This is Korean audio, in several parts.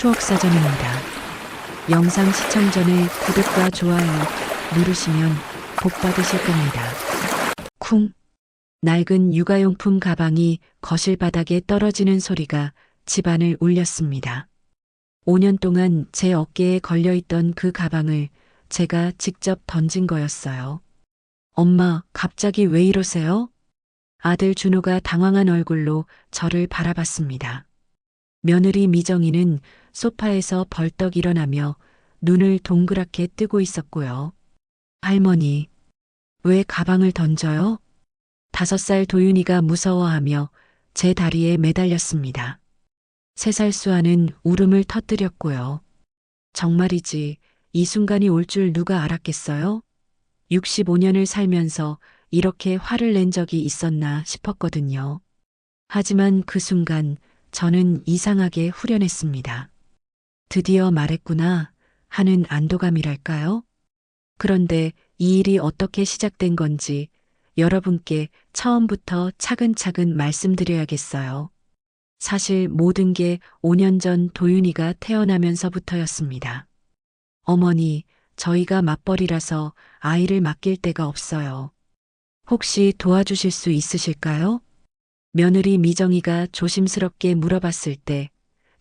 추억사전입니다. 영상 시청 전에 구독과 좋아요 누르시면 복 받으실 겁니다. 쿵! 낡은 육아용품 가방이 거실 바닥에 떨어지는 소리가 집안을 울렸습니다. 5년 동안 제 어깨에 걸려있던 그 가방을 제가 직접 던진 거였어요. 엄마, 갑자기 왜 이러세요? 아들 준호가 당황한 얼굴로 저를 바라봤습니다. 며느리 미정이는 소파에서 벌떡 일어나며 눈을 동그랗게 뜨고 있었고요. 할머니, 왜 가방을 던져요? 5살 도윤이가 무서워하며 제 다리에 매달렸습니다. 3살 수아는 울음을 터뜨렸고요. 정말이지 이 순간이 올 줄 누가 알았겠어요? 65년을 살면서 이렇게 화를 낸 적이 있었나 싶었거든요. 하지만 그 순간 저는 이상하게 후련했습니다. 드디어 말했구나 하는 안도감이랄까요? 그런데 이 일이 어떻게 시작된 건지 여러분께 처음부터 차근차근 말씀드려야겠어요. 사실 모든 게 5년 전 도윤이가 태어나면서부터였습니다. 어머니, 저희가 맞벌이라서 아이를 맡길 데가 없어요. 혹시 도와주실 수 있으실까요? 며느리 미정이가 조심스럽게 물어봤을 때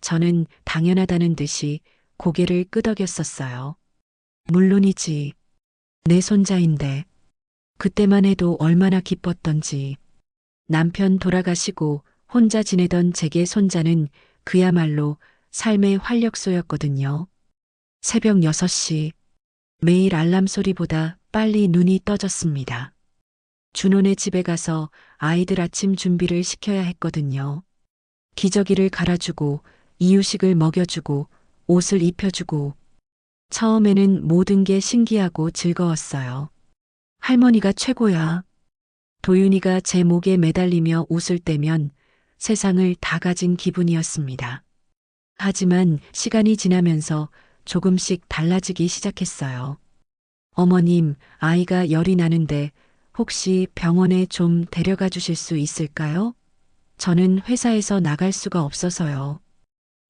저는 당연하다는 듯이 고개를 끄덕였었어요. 물론이지. 내 손자인데. 그때만 해도 얼마나 기뻤던지. 남편 돌아가시고 혼자 지내던 제게 손자는 그야말로 삶의 활력소였거든요. 새벽 6시. 매일 알람 소리보다 빨리 눈이 떠졌습니다. 준호네 집에 가서 아이들 아침 준비를 시켜야 했거든요. 기저귀를 갈아주고 이유식을 먹여주고 옷을 입혀주고 처음에는 모든 게 신기하고 즐거웠어요. 할머니가 최고야. 도윤이가 제 목에 매달리며 웃을 때면 세상을 다 가진 기분이었습니다. 하지만 시간이 지나면서 조금씩 달라지기 시작했어요. 어머님, 아이가 열이 나는데 혹시 병원에 좀 데려가 주실 수 있을까요? 저는 회사에서 나갈 수가 없어서요.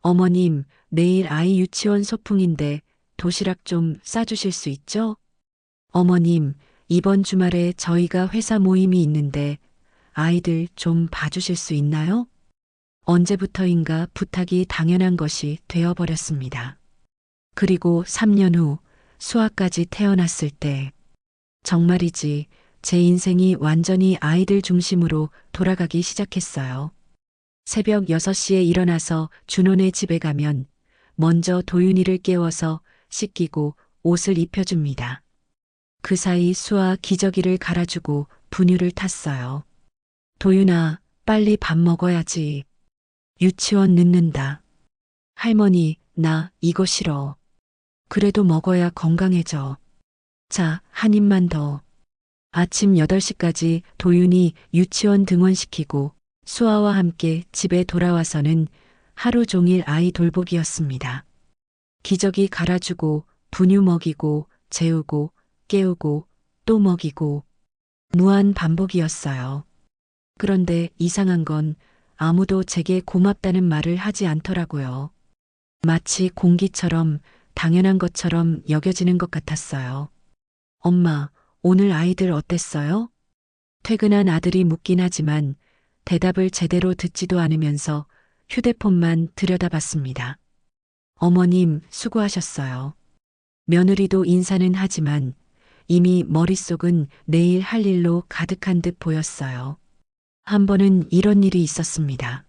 어머님, 내일 아이 유치원 소풍인데 도시락 좀 싸주실 수 있죠? 어머님, 이번 주말에 저희가 회사 모임이 있는데 아이들 좀 봐주실 수 있나요? 언제부터인가 부탁이 당연한 것이 되어버렸습니다. 그리고 3년 후 수아까지 태어났을 때 정말이지 제 인생이 완전히 아이들 중심으로 돌아가기 시작했어요. 새벽 6시에 일어나서 준호네 집에 가면 먼저 도윤이를 깨워서 씻기고 옷을 입혀줍니다. 그 사이 수아 기저귀를 갈아주고 분유를 탔어요. 도윤아, 빨리 밥 먹어야지. 유치원 늦는다. 할머니, 나 이거 싫어. 그래도 먹어야 건강해져. 자, 한 입만 더. 아침 8시까지 도윤이 유치원 등원시키고 수아와 함께 집에 돌아와서는 하루 종일 아이 돌보기였습니다. 기저귀 갈아주고 분유 먹이고 재우고 깨우고 또 먹이고 무한 반복이었어요. 그런데 이상한 건 아무도 제게 고맙다는 말을 하지 않더라고요. 마치 공기처럼 당연한 것처럼 여겨지는 것 같았어요. 엄마, 오늘 아이들 어땠어요? 퇴근한 아들이 묻긴 하지만 대답을 제대로 듣지도 않으면서 휴대폰만 들여다봤습니다. 어머님, 수고하셨어요. 며느리도 인사는 하지만 이미 머릿속은 내일 할 일로 가득한 듯 보였어요. 한 번은 이런 일이 있었습니다.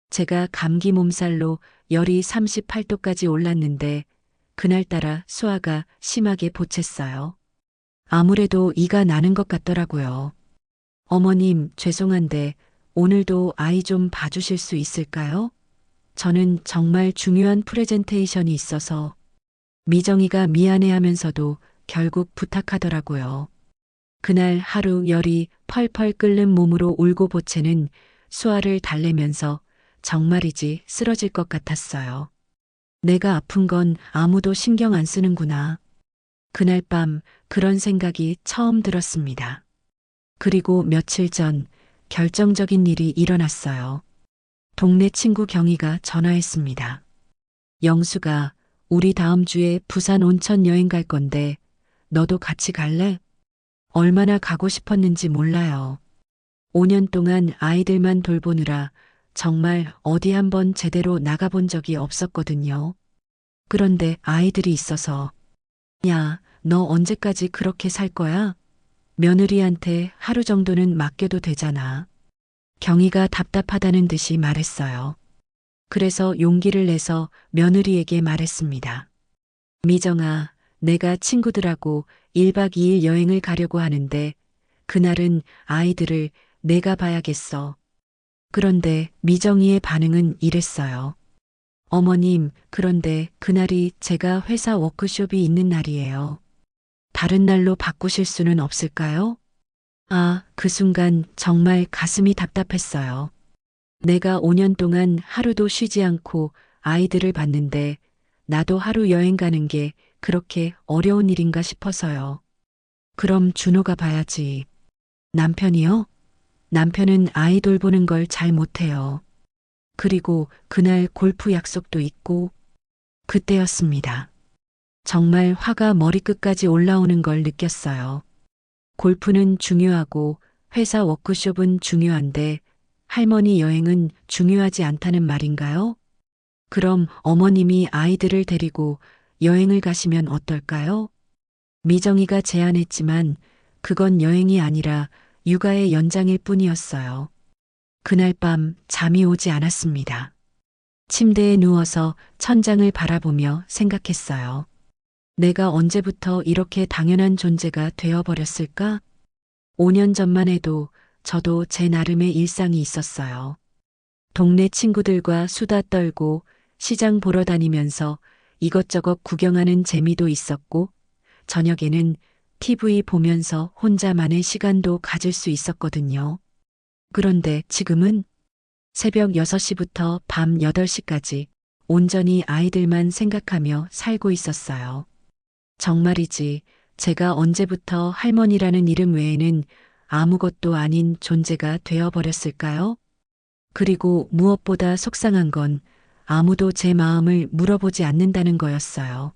제가 감기 몸살로 열이 38도까지 올랐는데 그날따라 수아가 심하게 보챘어요. 아무래도 이가 나는 것 같더라고요. 어머님, 죄송한데 오늘도 아이 좀 봐주실 수 있을까요? 저는 정말 중요한 프레젠테이션이 있어서. 미정이가 미안해하면서도 결국 부탁하더라고요. 그날 하루 열이 펄펄 끓는 몸으로 울고 보채는 수아를 달래면서 정말이지 쓰러질 것 같았어요. 내가 아픈 건 아무도 신경 안 쓰는구나. 그날 밤 그런 생각이 처음 들었습니다. 그리고 며칠 전 결정적인 일이 일어났어요. 동네 친구 경희가 전화했습니다. 영수가 우리 다음 주에 부산 온천 여행 갈 건데 너도 같이 갈래? 얼마나 가고 싶었는지 몰라요. 5년 동안 아이들만 돌보느라 정말 어디 한번 제대로 나가본 적이 없었거든요. 그런데 아이들이 있어서 야, 너 언제까지 그렇게 살 거야? 며느리한테 하루 정도는 맡겨도 되잖아. 경희가 답답하다는 듯이 말했어요. 그래서 용기를 내서 며느리에게 말했습니다. 미정아, 내가 친구들하고 1박 2일 여행을 가려고 하는데 그날은 아이들을 내가 봐야겠어. 그런데 미정이의 반응은 이랬어요. 어머님, 그런데 그날이 제가 회사 워크숍이 있는 날이에요. 다른 날로 바꾸실 수는 없을까요? 아, 그 순간 정말 가슴이 답답했어요. 내가 5년 동안 하루도 쉬지 않고 아이들을 봤는데 나도 하루 여행 가는 게 그렇게 어려운 일인가 싶어서요. 그럼 준호가 봐야지. 남편이요? 남편은 아이 돌보는 걸 잘 못해요. 그리고 그날 골프 약속도 있고 그때였습니다. 정말 화가 머리끝까지 올라오는 걸 느꼈어요. 골프는 중요하고 회사 워크숍은 중요한데 할머니 여행은 중요하지 않다는 말인가요? 그럼 어머님이 아이들을 데리고 여행을 가시면 어떨까요? 미정이가 제안했지만 그건 여행이 아니라 육아의 연장일 뿐이었어요. 그날 밤 잠이 오지 않았습니다. 침대에 누워서 천장을 바라보며 생각했어요. 내가 언제부터 이렇게 당연한 존재가 되어버렸을까? 5년 전만 해도 저도 제 나름의 일상이 있었어요. 동네 친구들과 수다 떨고 시장 보러 다니면서 이것저것 구경하는 재미도 있었고, 저녁에는 TV 보면서 혼자만의 시간도 가질 수 있었거든요. 그런데 지금은 새벽 6시부터 밤 8시까지 온전히 아이들만 생각하며 살고 있었어요. 정말이지, 제가 언제부터 할머니라는 이름 외에는 아무것도 아닌 존재가 되어버렸을까요? 그리고 무엇보다 속상한 건 아무도 제 마음을 물어보지 않는다는 거였어요.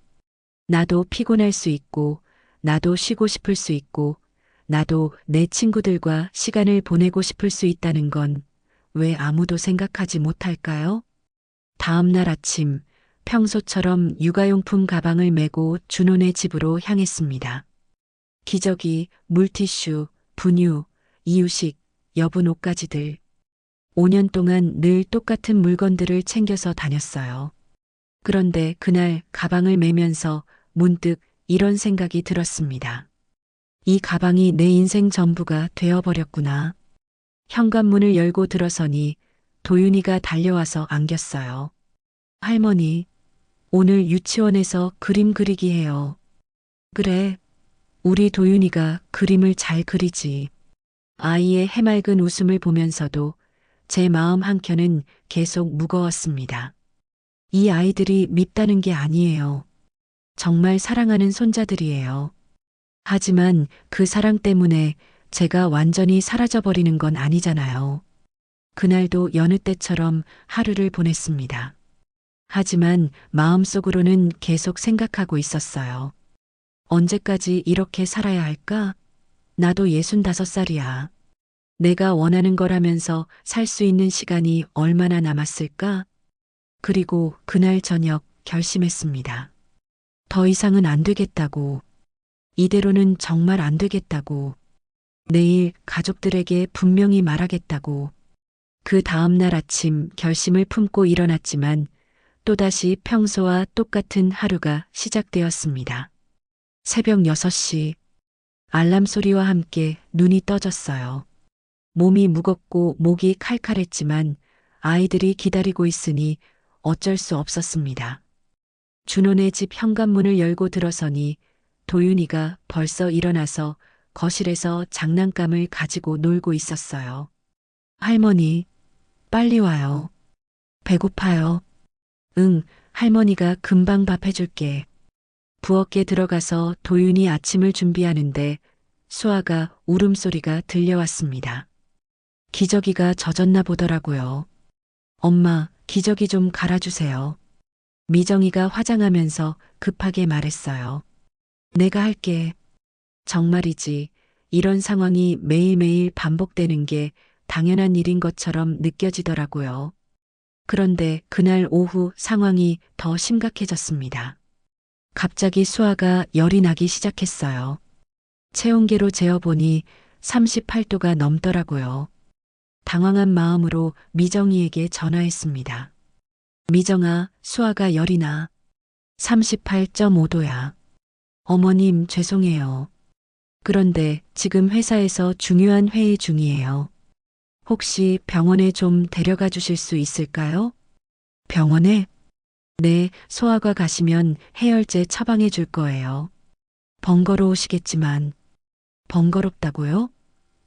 나도 피곤할 수 있고, 나도 쉬고 싶을 수 있고, 나도 내 친구들과 시간을 보내고 싶을 수 있다는 건 왜 아무도 생각하지 못할까요? 다음 날 아침, 평소처럼 육아용품 가방을 메고 준호네 집으로 향했습니다. 기저귀, 물티슈, 분유, 이유식, 여분 옷가지들. 5년 동안 늘 똑같은 물건들을 챙겨서 다녔어요. 그런데 그날 가방을 메면서 문득 이런 생각이 들었습니다. 이 가방이 내 인생 전부가 되어버렸구나. 현관문을 열고 들어서니 도윤이가 달려와서 안겼어요. 할머니, 오늘 유치원에서 그림 그리기 해요. 그래, 우리 도윤이가 그림을 잘 그리지. 아이의 해맑은 웃음을 보면서도 제 마음 한켠은 계속 무거웠습니다. 이 아이들이 밉다는 게 아니에요. 정말 사랑하는 손자들이에요. 하지만 그 사랑 때문에 제가 완전히 사라져버리는 건 아니잖아요. 그날도 여느 때처럼 하루를 보냈습니다. 하지만 마음속으로는 계속 생각하고 있었어요. 언제까지 이렇게 살아야 할까? 나도 65살이야. 내가 원하는 거라면서 살 수 있는 시간이 얼마나 남았을까? 그리고 그날 저녁 결심했습니다. 더 이상은 안 되겠다고. 이대로는 정말 안 되겠다고. 내일 가족들에게 분명히 말하겠다고. 그 다음 날 아침 결심을 품고 일어났지만 또다시 평소와 똑같은 하루가 시작되었습니다. 새벽 6시 알람 소리와 함께 눈이 떠졌어요. 몸이 무겁고 목이 칼칼했지만 아이들이 기다리고 있으니 어쩔 수 없었습니다. 준호네 집 현관문을 열고 들어서니 도윤이가 벌써 일어나서 거실에서 장난감을 가지고 놀고 있었어요. 할머니, 빨리 와요. 배고파요. 응, 할머니가 금방 밥 해줄게. 부엌에 들어가서 도윤이 아침을 준비하는데 수아가 울음소리가 들려왔습니다. 기저귀가 젖었나 보더라고요. 엄마, 기저귀 좀 갈아주세요. 미정이가 화장하면서 급하게 말했어요. 내가 할게. 정말이지. 이런 상황이 매일매일 반복되는 게 당연한 일인 것처럼 느껴지더라고요. 그런데 그날 오후 상황이 더 심각해졌습니다. 갑자기 수아가 열이 나기 시작했어요. 체온계로 재어보니 38도가 넘더라고요. 당황한 마음으로 미정이에게 전화했습니다. 미정아, 수아가 열이 나. 38.5도야. 어머님, 죄송해요. 그런데 지금 회사에서 중요한 회의 중이에요. 혹시 병원에 좀 데려가 주실 수 있을까요? 병원에? 네, 소아과 가시면 해열제 처방해 줄 거예요. 번거로우시겠지만, 번거롭다고요?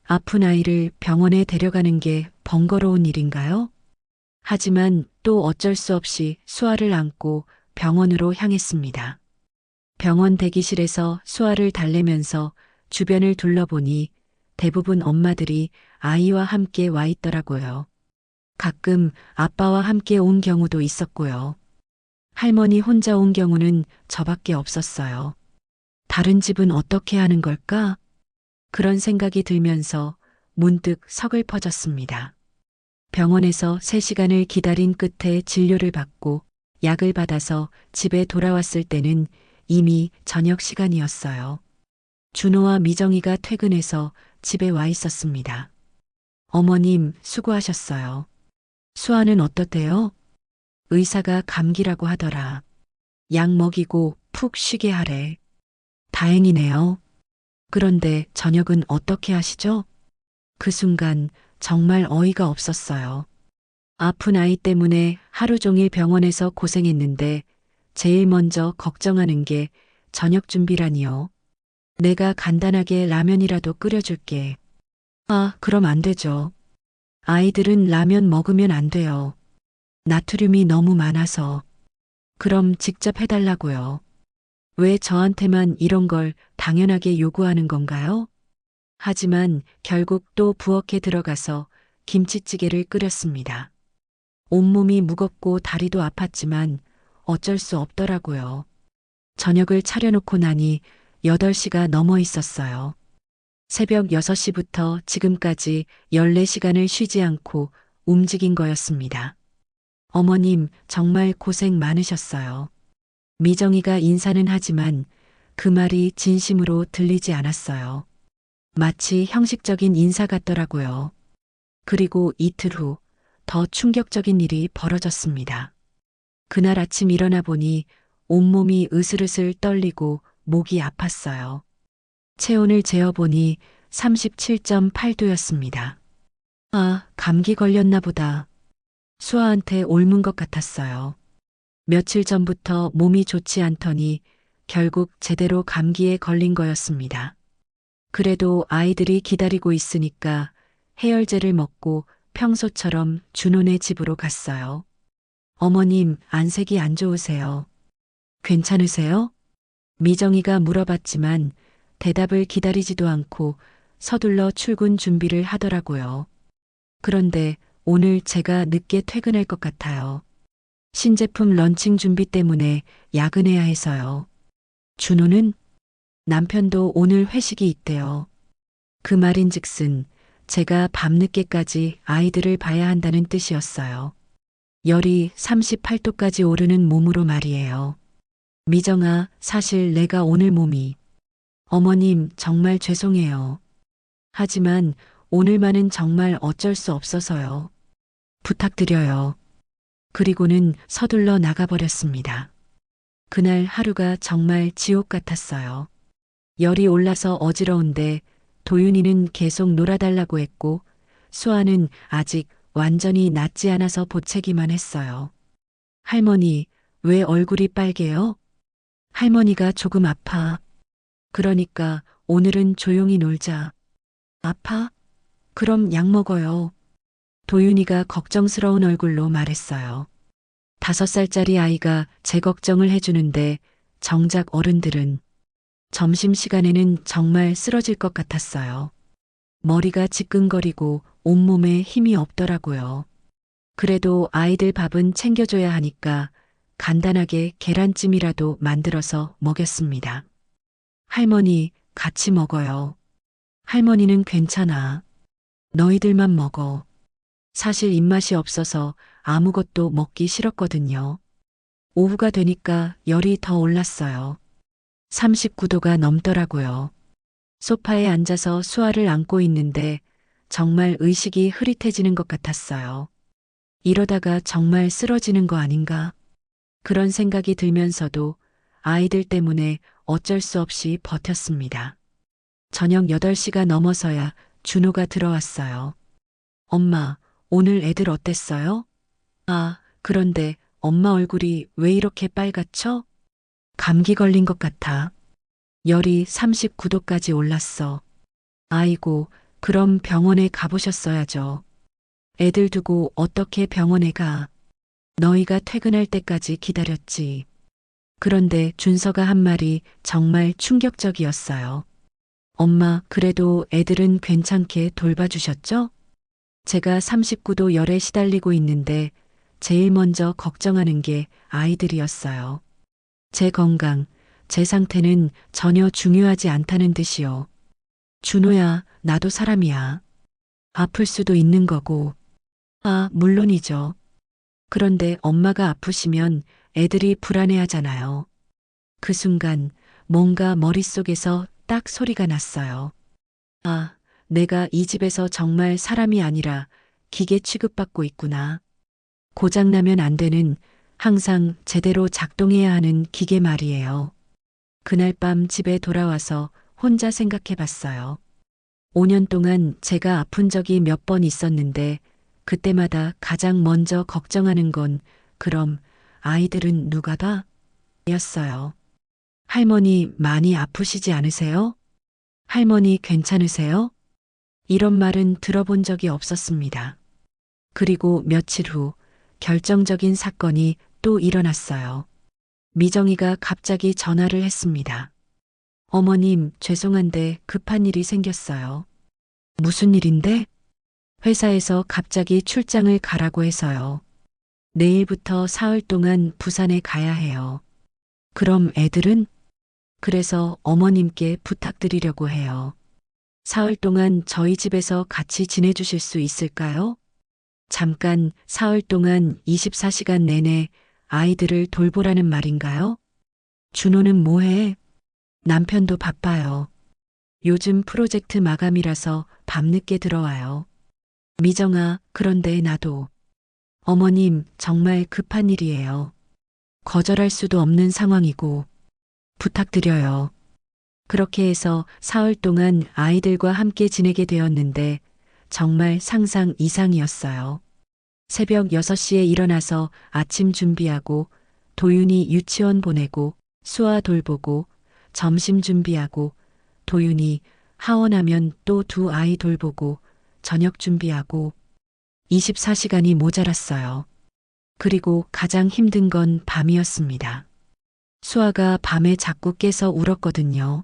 아픈 아이를 병원에 데려가는 게 번거로운 일인가요? 하지만 또 어쩔 수 없이 수아를 안고 병원으로 향했습니다. 병원 대기실에서 수아를 달래면서 주변을 둘러보니 대부분 엄마들이 아이와 함께 와 있더라고요. 가끔 아빠와 함께 온 경우도 있었고요. 할머니 혼자 온 경우는 저밖에 없었어요. 다른 집은 어떻게 하는 걸까? 그런 생각이 들면서 문득 서글퍼졌습니다. 병원에서 3시간을 기다린 끝에 진료를 받고 약을 받아서 집에 돌아왔을 때는 이미 저녁 시간이었어요. 준호와 미정이가 퇴근해서 집에 와 있었습니다. 어머님, 수고하셨어요. 수아는 어떻대요? 의사가 감기라고 하더라. 약 먹이고 푹 쉬게 하래. 다행이네요. 그런데 저녁은 어떻게 하시죠? 그 순간 정말 어이가 없었어요. 아픈 아이 때문에 하루 종일 병원에서 고생했는데 제일 먼저 걱정하는 게 저녁 준비라니요. 내가 간단하게 라면이라도 끓여줄게. 아, 그럼 안 되죠. 아이들은 라면 먹으면 안 돼요. 나트륨이 너무 많아서. 그럼 직접 해달라고요. 왜 저한테만 이런 걸 당연하게 요구하는 건가요? 하지만 결국 또 부엌에 들어가서 김치찌개를 끓였습니다. 온몸이 무겁고 다리도 아팠지만 어쩔 수 없더라고요. 저녁을 차려놓고 나니 8시가 넘어 있었어요. 새벽 6시부터 지금까지 14시간을 쉬지 않고 움직인 거였습니다. 어머님, 정말 고생 많으셨어요. 미정이가 인사는 하지만 그 말이 진심으로 들리지 않았어요. 마치 형식적인 인사 같더라고요. 그리고 이틀 후 더 충격적인 일이 벌어졌습니다. 그날 아침 일어나 보니 온몸이 으슬으슬 떨리고 목이 아팠어요. 체온을 재어보니 37.8도였습니다. 아, 감기 걸렸나 보다. 수아한테 옮은 것 같았어요. 며칠 전부터 몸이 좋지 않더니 결국 제대로 감기에 걸린 거였습니다. 그래도 아이들이 기다리고 있으니까 해열제를 먹고 평소처럼 준호네 집으로 갔어요. 어머님, 안색이 안 좋으세요. 괜찮으세요? 미정이가 물어봤지만 대답을 기다리지도 않고 서둘러 출근 준비를 하더라고요. 그런데 오늘 제가 늦게 퇴근할 것 같아요. 신제품 런칭 준비 때문에 야근해야 해서요. 준호는 남편도 오늘 회식이 있대요. 그 말인즉슨 제가 밤늦게까지 아이들을 봐야 한다는 뜻이었어요. 열이 38도까지 오르는 몸으로 말이에요. 미정아, 사실 내가 오늘 몸이. 어머님, 정말 죄송해요. 하지만 오늘만은 정말 어쩔 수 없어서요. 부탁드려요. 그리고는 서둘러 나가버렸습니다. 그날 하루가 정말 지옥 같았어요. 열이 올라서 어지러운데 도윤이는 계속 놀아달라고 했고 수아는 아직 완전히 낫지 않아서 보채기만 했어요. 할머니, 왜 얼굴이 빨개요? 할머니가 조금 아파. 그러니까 오늘은 조용히 놀자. 아파? 그럼 약 먹어요. 도윤이가 걱정스러운 얼굴로 말했어요. 5살짜리 아이가 제 걱정을 해주는데 정작 어른들은 점심시간에는 정말 쓰러질 것 같았어요. 머리가 지끈거리고 온몸에 힘이 없더라고요. 그래도 아이들 밥은 챙겨줘야 하니까 간단하게 계란찜이라도 만들어서 먹였습니다. 할머니, 같이 먹어요. 할머니는 괜찮아. 너희들만 먹어. 사실 입맛이 없어서 아무것도 먹기 싫었거든요. 오후가 되니까 열이 더 올랐어요. 39도가 넘더라고요. 소파에 앉아서 수아를 안고 있는데 정말 의식이 흐릿해지는 것 같았어요. 이러다가 정말 쓰러지는 거 아닌가? 그런 생각이 들면서도 아이들 때문에 어쩔 수 없이 버텼습니다. 저녁 8시가 넘어서야 준호가 들어왔어요. 엄마, 오늘 애들 어땠어요? 아, 그런데 엄마 얼굴이 왜 이렇게 빨갛죠? 감기 걸린 것 같아. 열이 39도까지 올랐어. 아이고, 그럼 병원에 가보셨어야죠. 애들 두고 어떻게 병원에 가? 너희가 퇴근할 때까지 기다렸지. 그런데 준서가 한 말이 정말 충격적이었어요. 엄마, 그래도 애들은 괜찮게 돌봐주셨죠? 제가 39도 열에 시달리고 있는데 제일 먼저 걱정하는 게 아이들이었어요. 제 건강, 제 상태는 전혀 중요하지 않다는 듯이요. 준호야, 나도 사람이야. 아플 수도 있는 거고. 아, 물론이죠. 그런데 엄마가 아프시면 애들이 불안해하잖아요. 그 순간 뭔가 머릿속에서 딱 소리가 났어요. 아, 내가 이 집에서 정말 사람이 아니라 기계 취급받고 있구나. 고장나면 안 되는, 항상 제대로 작동해야 하는 기계 말이에요. 그날 밤 집에 돌아와서 혼자 생각해 봤어요. 5년 동안 제가 아픈 적이 몇 번 있었는데 그때마다 가장 먼저 걱정하는 건 그럼 아이들은 누가 봐? 였어요. 할머니 많이 아프시지 않으세요? 할머니 괜찮으세요? 이런 말은 들어본 적이 없었습니다. 그리고 며칠 후 결정적인 사건이 또 일어났어요. 미정이가 갑자기 전화를 했습니다. 어머님, 죄송한데 급한 일이 생겼어요. 무슨 일인데? 회사에서 갑자기 출장을 가라고 해서요. 내일부터 사흘 동안 부산에 가야 해요. 그럼 애들은? 그래서 어머님께 부탁드리려고 해요. 사흘 동안 저희 집에서 같이 지내주실 수 있을까요? 잠깐 사흘 동안 24시간 내내 아이들을 돌보라는 말인가요? 준호는 뭐해? 남편도 바빠요. 요즘 프로젝트 마감이라서 밤늦게 들어와요. 미정아, 그런데 나도. 어머님, 정말 급한 일이에요. 거절할 수도 없는 상황이고. 부탁드려요. 그렇게 해서 사흘 동안 아이들과 함께 지내게 되었는데 정말 상상 이상이었어요. 새벽 6시에 일어나서 아침 준비하고 도윤이 유치원 보내고 수아 돌보고 점심 준비하고 도윤이 하원하면 또 두 아이 돌보고 저녁 준비하고 24시간이 모자랐어요. 그리고 가장 힘든 건 밤이었습니다. 수아가 밤에 자꾸 깨서 울었거든요.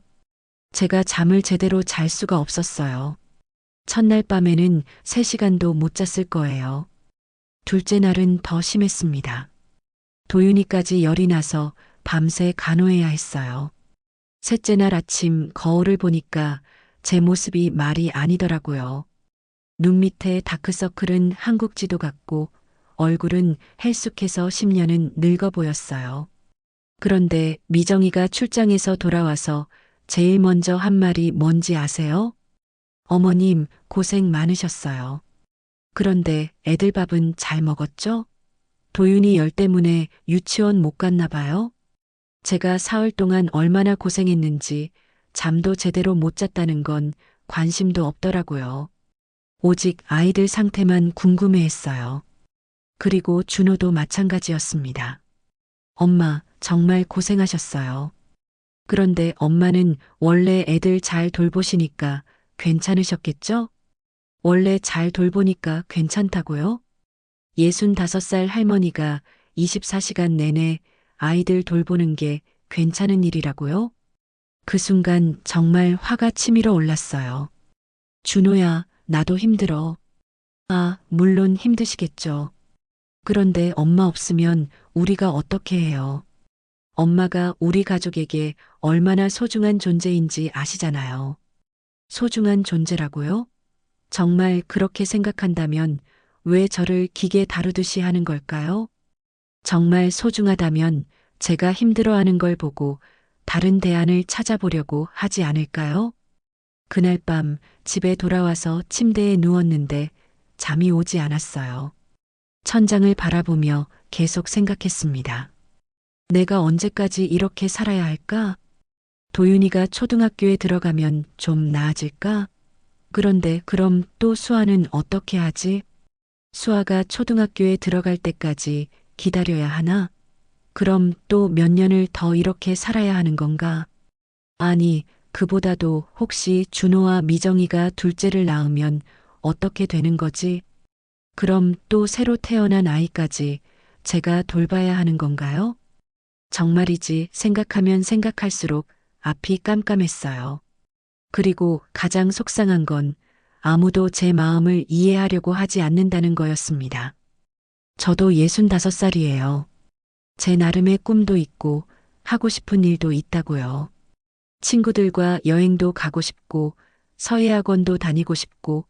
제가 잠을 제대로 잘 수가 없었어요. 첫날 밤에는 3시간도 못 잤을 거예요. 둘째 날은 더 심했습니다. 도윤이까지 열이 나서 밤새 간호해야 했어요. 셋째 날 아침 거울을 보니까 제 모습이 말이 아니더라고요. 눈 밑에 다크서클은 한국 지도 같고 얼굴은 헬쑥해서 10년은 늙어 보였어요. 그런데 미정이가 출장에서 돌아와서 제일 먼저 한 말이 뭔지 아세요? 어머님, 고생 많으셨어요. 그런데 애들 밥은 잘 먹었죠? 도윤이 열 때문에 유치원 못 갔나 봐요? 제가 사흘 동안 얼마나 고생했는지 잠도 제대로 못 잤다는 건 관심도 없더라고요. 오직 아이들 상태만 궁금해했어요. 그리고 준호도 마찬가지였습니다. 엄마, 정말 고생하셨어요. 그런데 엄마는 원래 애들 잘 돌보시니까 괜찮으셨겠죠? 원래 잘 돌보니까 괜찮다고요? 65살 할머니가 24시간 내내 아이들 돌보는 게 괜찮은 일이라고요? 그 순간 정말 화가 치밀어 올랐어요. 준호야, 나도 힘들어. 아, 물론 힘드시겠죠. 그런데 엄마 없으면 우리가 어떻게 해요? 엄마가 우리 가족에게 얼마나 소중한 존재인지 아시잖아요. 소중한 존재라고요? 정말 그렇게 생각한다면 왜 저를 기계 다루듯이 하는 걸까요? 정말 소중하다면 제가 힘들어하는 걸 보고 다른 대안을 찾아보려고 하지 않을까요? 그날 밤 집에 돌아와서 침대에 누웠는데 잠이 오지 않았어요. 천장을 바라보며 계속 생각했습니다. 내가 언제까지 이렇게 살아야 할까? 도윤이가 초등학교에 들어가면 좀 나아질까? 그런데 그럼 또 수아는 어떻게 하지? 수아가 초등학교에 들어갈 때까지 기다려야 하나? 그럼 또 몇 년을 더 이렇게 살아야 하는 건가? 아니, 그보다도 혹시 준호와 미정이가 둘째를 낳으면 어떻게 되는 거지? 그럼 또 새로 태어난 아이까지 제가 돌봐야 하는 건가요? 정말이지 생각하면 생각할수록 앞이 깜깜했어요. 그리고 가장 속상한 건 아무도 제 마음을 이해하려고 하지 않는다는 거였습니다. 저도 65살이에요. 제 나름의 꿈도 있고 하고 싶은 일도 있다고요. 친구들과 여행도 가고 싶고 서예학원도 다니고 싶고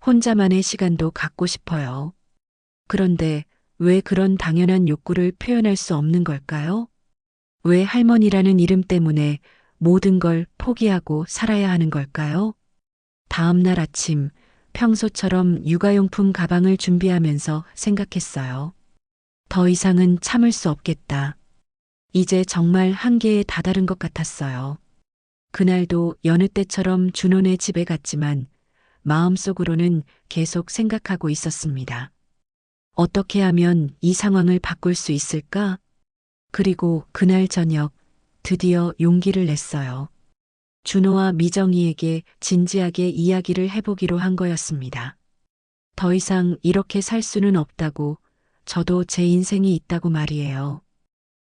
혼자만의 시간도 갖고 싶어요. 그런데 왜 그런 당연한 욕구를 표현할 수 없는 걸까요? 왜 할머니라는 이름 때문에 모든 걸 포기하고 살아야 하는 걸까요? 다음 날 아침 평소처럼 육아용품 가방을 준비하면서 생각했어요. 더 이상은 참을 수 없겠다. 이제 정말 한계에 다다른 것 같았어요. 그날도 여느 때처럼 준호네 집에 갔지만 마음속으로는 계속 생각하고 있었습니다. 어떻게 하면 이 상황을 바꿀 수 있을까? 그리고 그날 저녁 드디어 용기를 냈어요. 준호와 미정이에게 진지하게 이야기를 해보기로 한 거였습니다. 더 이상 이렇게 살 수는 없다고, 저도 제 인생이 있다고 말이에요.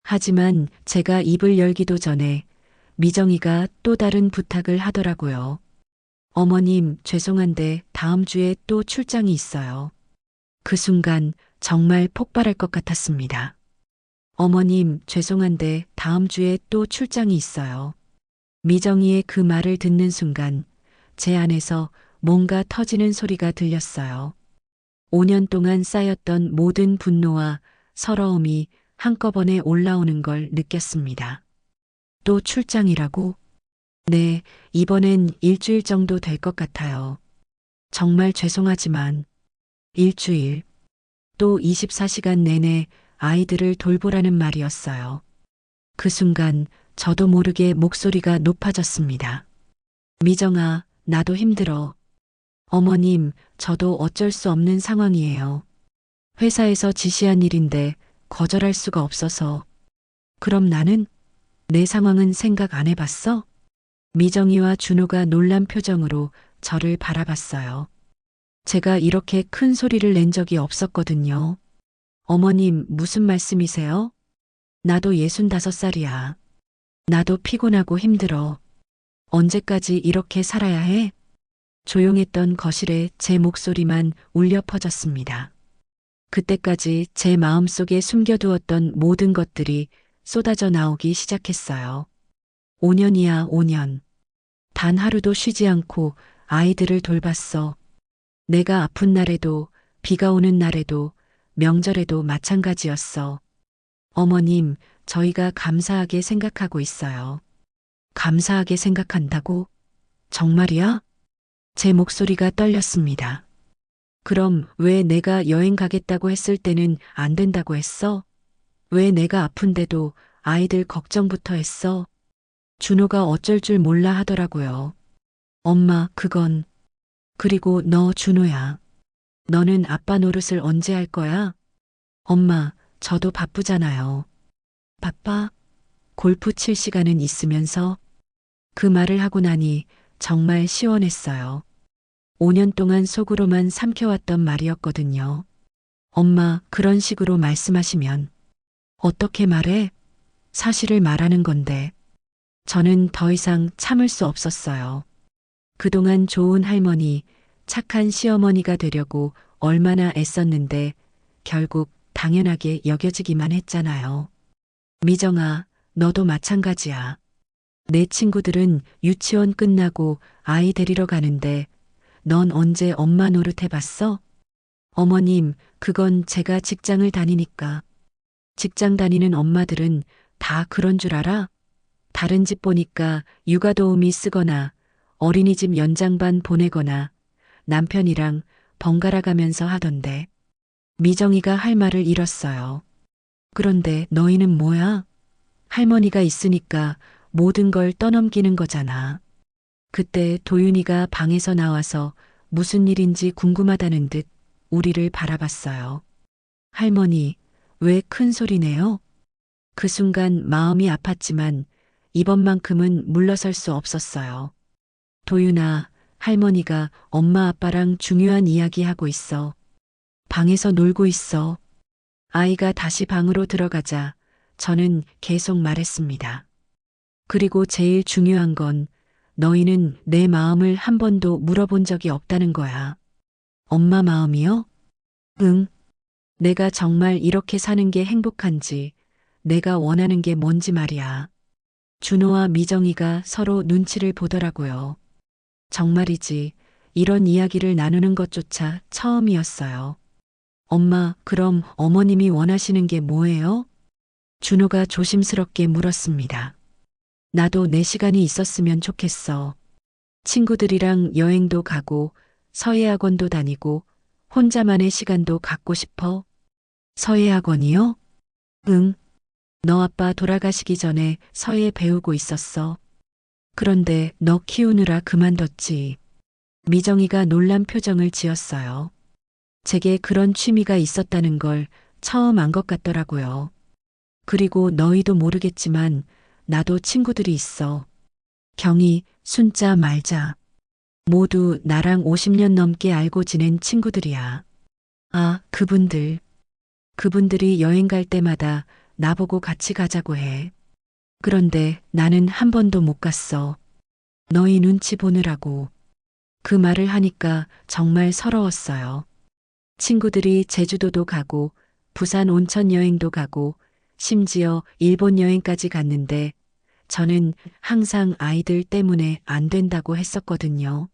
하지만 제가 입을 열기도 전에 미정이가 또 다른 부탁을 하더라고요. 어머님, 죄송한데 다음 주에 또 출장이 있어요. 그 순간 정말 폭발할 것 같았습니다. 어머님, 죄송한데 다음 주에 또 출장이 있어요. 미정이의 그 말을 듣는 순간 제 안에서 뭔가 터지는 소리가 들렸어요. 5년 동안 쌓였던 모든 분노와 서러움이 한꺼번에 올라오는 걸 느꼈습니다. 또 출장이라고? 네, 이번엔 일주일 정도 될 것 같아요. 정말 죄송하지만 일주일, 또 24시간 내내 아이들을 돌보라는 말이었어요. 그 순간 저도 모르게 목소리가 높아졌습니다. 미정아, 나도 힘들어. 어머님, 저도 어쩔 수 없는 상황이에요. 회사에서 지시한 일인데 거절할 수가 없어서. 그럼 나는? 내 상황은 생각 안 해봤어? 미정이와 준호가 놀란 표정으로 저를 바라봤어요. 제가 이렇게 큰 소리를 낸 적이 없었거든요. 어머님, 무슨 말씀이세요? 나도 65살이야. 나도 피곤하고 힘들어. 언제까지 이렇게 살아야 해? 조용했던 거실에 제 목소리만 울려 퍼졌습니다. 그때까지 제 마음속에 숨겨두었던 모든 것들이 쏟아져 나오기 시작했어요. 5년이야, 5년. 단 하루도 쉬지 않고 아이들을 돌봤어. 내가 아픈 날에도, 비가 오는 날에도, 명절에도 마찬가지였어. 어머님, 저희가 감사하게 생각하고 있어요. 감사하게 생각한다고? 정말이야? 제 목소리가 떨렸습니다. 그럼 왜 내가 여행 가겠다고 했을 때는 안 된다고 했어? 왜 내가 아픈데도 아이들 걱정부터 했어? 준호가 어쩔 줄 몰라 하더라고요. 엄마, 그건. 그리고 너 준호야. 너는 아빠 노릇을 언제 할 거야? 엄마, 저도 바쁘잖아요. 바빠? 골프 칠 시간은 있으면서? 그 말을 하고 나니 정말 시원했어요. 5년 동안 속으로만 삼켜왔던 말이었거든요. 엄마, 그런 식으로 말씀하시면 어떻게 말해? 사실을 말하는 건데. 저는 더 이상 참을 수 없었어요. 그동안 좋은 할머니, 착한 시어머니가 되려고 얼마나 애썼는데 결국 당연하게 여겨지기만 했잖아요. 미정아, 너도 마찬가지야. 내 친구들은 유치원 끝나고 아이 데리러 가는데 넌 언제 엄마 노릇 해봤어? 어머님, 그건 제가 직장을 다니니까. 직장 다니는 엄마들은 다 그런 줄 알아? 다른 집 보니까 육아 도우미 쓰거나 어린이집 연장반 보내거나 남편이랑 번갈아 가면서 하던데. 미정이가 할 말을 잃었어요. 그런데 너희는 뭐야? 할머니가 있으니까 모든 걸 떠넘기는 거잖아. 그때 도윤이가 방에서 나와서 무슨 일인지 궁금하다는 듯 우리를 바라봤어요. 할머니, 왜 큰 소리 내요? 그 순간 마음이 아팠지만 이번만큼은 물러설 수 없었어요. 도윤아, 할머니가 엄마 아빠랑 중요한 이야기 하고 있어. 방에서 놀고 있어. 아이가 다시 방으로 들어가자 저는 계속 말했습니다. 그리고 제일 중요한 건 너희는 내 마음을 한 번도 물어본 적이 없다는 거야. 엄마 마음이요? 응. 내가 정말 이렇게 사는 게 행복한지, 내가 원하는 게 뭔지 말이야. 준호와 미정이가 서로 눈치를 보더라고요. 정말이지, 이런 이야기를 나누는 것조차 처음이었어요. 엄마, 그럼 어머님이 원하시는 게 뭐예요? 준호가 조심스럽게 물었습니다. 나도 내 시간이 있었으면 좋겠어. 친구들이랑 여행도 가고, 서예학원도 다니고, 혼자만의 시간도 갖고 싶어. 서예학원이요? 응. 너 아빠 돌아가시기 전에 서예 배우고 있었어. 그런데 너 키우느라 그만뒀지. 미정이가 놀란 표정을 지었어요. 제게 그런 취미가 있었다는 걸 처음 안 것 같더라고요. 그리고 너희도 모르겠지만 나도 친구들이 있어. 경희, 순자, 말자. 모두 나랑 50년 넘게 알고 지낸 친구들이야. 아, 그분들이 여행 갈 때마다 나보고 같이 가자고 해. 그런데 나는 한 번도 못 갔어. 너희 눈치 보느라고. 그 말을 하니까 정말 서러웠어요. 친구들이 제주도도 가고 부산 온천 여행도 가고 심지어 일본 여행까지 갔는데 저는 항상 아이들 때문에 안 된다고 했었거든요.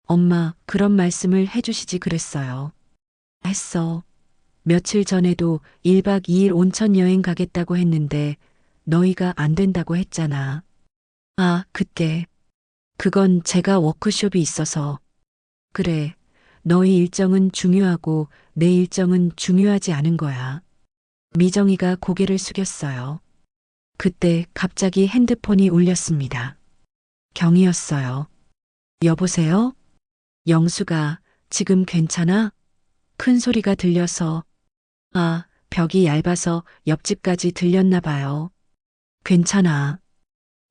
엄마, 그런 말씀을 해주시지 그랬어요. 했어. 며칠 전에도 1박 2일 온천 여행 가겠다고 했는데 너희가 안 된다고 했잖아. 아, 그때. 그건 제가 워크숍이 있어서. 그래. 너희 일정은 중요하고 내 일정은 중요하지 않은 거야. 미정이가 고개를 숙였어요. 그때 갑자기 핸드폰이 울렸습니다. 경이었어요. 여보세요? 영수가 지금 괜찮아? 큰 소리가 들려서. 아, 벽이 얇아서 옆집까지 들렸나 봐요. 괜찮아.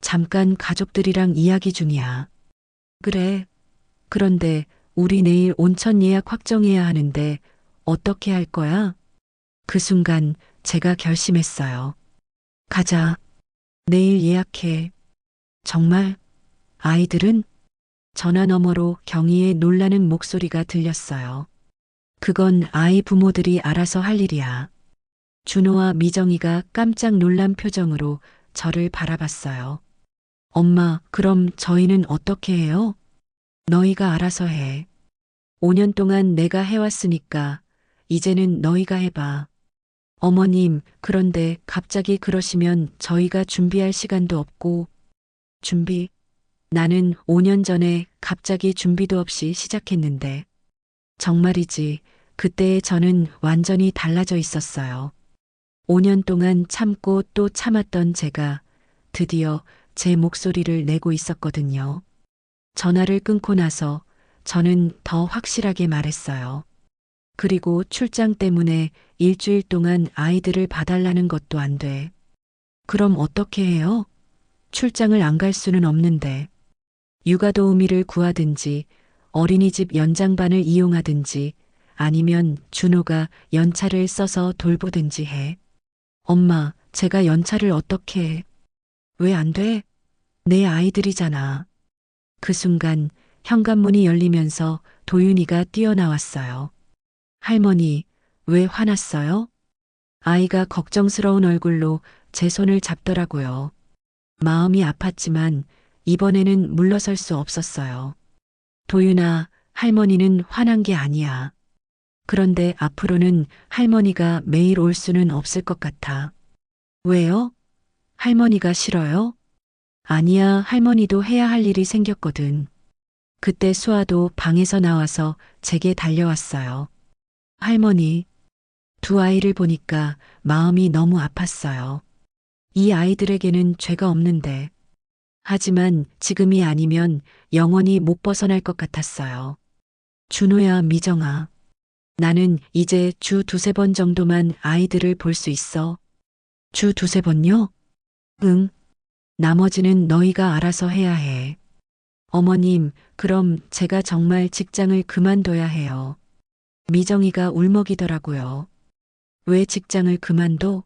잠깐 가족들이랑 이야기 중이야. 그래. 그런데 우리 내일 온천 예약 확정해야 하는데 어떻게 할 거야? 그 순간 제가 결심했어요. 가자. 내일 예약해. 정말? 아이들은? 전화 너머로 경희의 놀라는 목소리가 들렸어요. 그건 아이 부모들이 알아서 할 일이야. 준호와 미정이가 깜짝 놀란 표정으로 저를 바라봤어요. 엄마, 그럼 저희는 어떻게 해요? 너희가 알아서 해. 5년 동안 내가 해왔으니까 이제는 너희가 해봐. 어머님, 그런데 갑자기 그러시면 저희가 준비할 시간도 없고. 준비? 나는 5년 전에 갑자기 준비도 없이 시작했는데. 정말이지, 그때의 저는 완전히 달라져 있었어요. 5년 동안 참고 또 참았던 제가 드디어 제 목소리를 내고 있었거든요. 전화를 끊고 나서 저는 더 확실하게 말했어요. 그리고 출장 때문에 일주일 동안 아이들을 봐달라는 것도 안 돼. 그럼 어떻게 해요? 출장을 안 갈 수는 없는데. 육아 도우미를 구하든지 어린이집 연장반을 이용하든지 아니면 준호가 연차를 써서 돌보든지 해. 엄마, 제가 연차를 어떻게 해? 왜 안 돼? 내 아이들이잖아. 그 순간 현관문이 열리면서 도윤이가 뛰어나왔어요. 할머니, 왜 화났어요? 아이가 걱정스러운 얼굴로 제 손을 잡더라고요. 마음이 아팠지만 이번에는 물러설 수 없었어요. 도윤아, 할머니는 화난 게 아니야. 그런데 앞으로는 할머니가 매일 올 수는 없을 것 같아. 왜요? 할머니가 싫어요? 아니야, 할머니도 해야 할 일이 생겼거든. 그때 수아도 방에서 나와서 제게 달려왔어요. 할머니, 두 아이를 보니까 마음이 너무 아팠어요. 이 아이들에게는 죄가 없는데. 하지만 지금이 아니면 영원히 못 벗어날 것 같았어요. 준호야, 미정아. 나는 이제 주 두세 번 정도만 아이들을 볼 수 있어. 주 두세 번요? 응. 나머지는 너희가 알아서 해야 해. 어머님, 그럼 제가 정말 직장을 그만둬야 해요. 미정이가 울먹이더라고요. 왜 직장을 그만둬?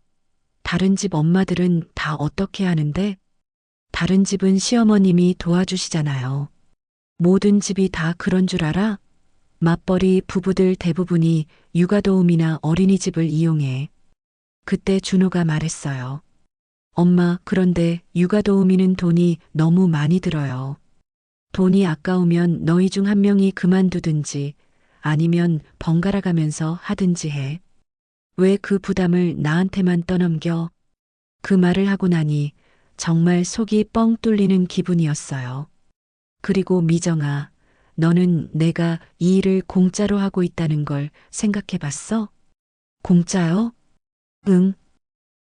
다른 집 엄마들은 다 어떻게 하는데? 다른 집은 시어머님이 도와주시잖아요. 모든 집이 다 그런 줄 알아? 맞벌이 부부들 대부분이 육아도우미나 어린이집을 이용해. 그때 준호가 말했어요. 엄마, 그런데 육아도우미는 돈이 너무 많이 들어요. 돈이 아까우면 너희 중 한 명이 그만두든지 아니면 번갈아 가면서 하든지 해. 왜 그 부담을 나한테만 떠넘겨? 그 말을 하고 나니 정말 속이 뻥 뚫리는 기분이었어요. 그리고 미정아, 너는 내가 이 일을 공짜로 하고 있다는 걸 생각해 봤어? 공짜요? 응.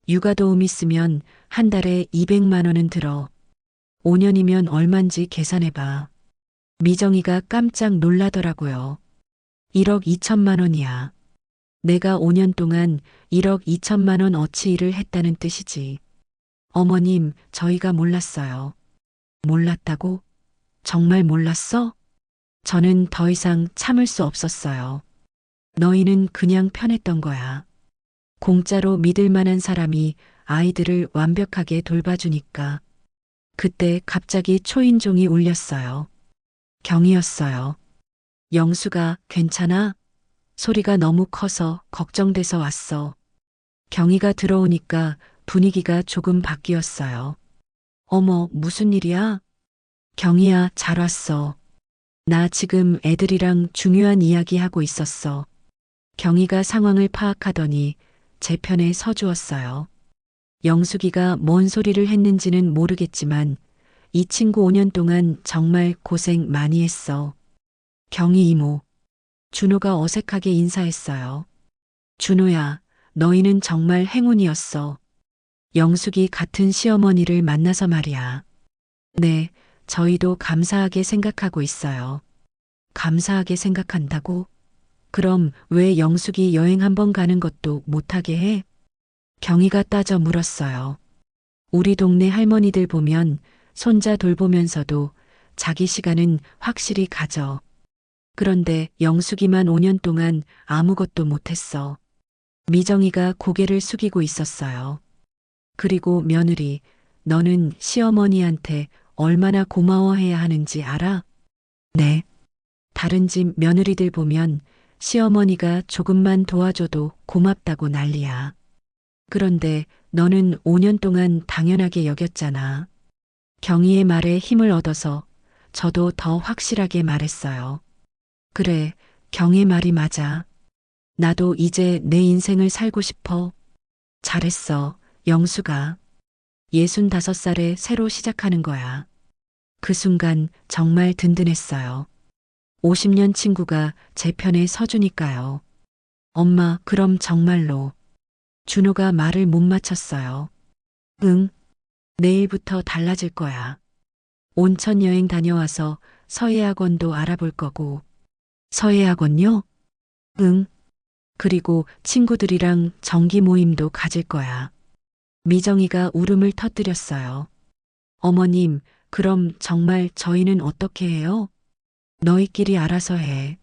육아도우미 쓰면 한 달에 200만 원은 들어. 5년이면 얼만지 계산해 봐. 미정이가 깜짝 놀라더라고요. 1억 2천만 원이야. 내가 5년 동안 1억 2천만 원 어치 일을 했다는 뜻이지. 어머님, 저희가 몰랐어요. 몰랐다고? 정말 몰랐어? 저는 더 이상 참을 수 없었어요. 너희는 그냥 편했던 거야. 공짜로 믿을 만한 사람이 아이들을 완벽하게 돌봐주니까. 그때 갑자기 초인종이 울렸어요. 경이었어요. 영수가 괜찮아? 소리가 너무 커서 걱정돼서 왔어. 경이가 들어오니까 분위기가 조금 바뀌었어요. 어머, 무슨 일이야? 경이야, 잘 왔어. 나 지금 애들이랑 중요한 이야기 하고 있었어. 경이가 상황을 파악하더니 제 편에 서주었어요. 영숙이가 뭔 소리를 했는지는 모르겠지만 이 친구 5년 동안 정말 고생 많이 했어. 경이 이모. 준호가 어색하게 인사했어요. 준호야, 너희는 정말 행운이었어. 영숙이 같은 시어머니를 만나서 말이야. 네, 저희도 감사하게 생각하고 있어요. 감사하게 생각한다고? 그럼 왜 영숙이 여행 한번 가는 것도 못하게 해? 경희가 따져 물었어요. 우리 동네 할머니들 보면 손자 돌보면서도 자기 시간은 확실히 가져. 그런데 영숙이만 5년 동안 아무것도 못했어. 미정이가 고개를 숙이고 있었어요. 그리고 며느리, 너는 시어머니한테 얼마나 고마워해야 하는지 알아? 네. 다른 집 며느리들 보면 시어머니가 조금만 도와줘도 고맙다고 난리야. 그런데 너는 5년 동안 당연하게 여겼잖아. 경희의 말에 힘을 얻어서 저도 더 확실하게 말했어요. 그래, 경희 말이 맞아. 나도 이제 내 인생을 살고 싶어. 잘했어, 영수가. 65살에 새로 시작하는 거야. 그 순간 정말 든든했어요. 50년 친구가 제 편에 서주니까요. 엄마, 그럼 정말로. 준호가 말을 못 마쳤어요. 응, 내일부터 달라질 거야. 온천 여행 다녀와서 서예학원도 알아볼 거고. 서예학원요? 응. 그리고 친구들이랑 정기 모임도 가질 거야. 미정이가 울음을 터뜨렸어요. 어머님, 그럼 정말 저희는 어떻게 해요? 너희끼리 알아서 해.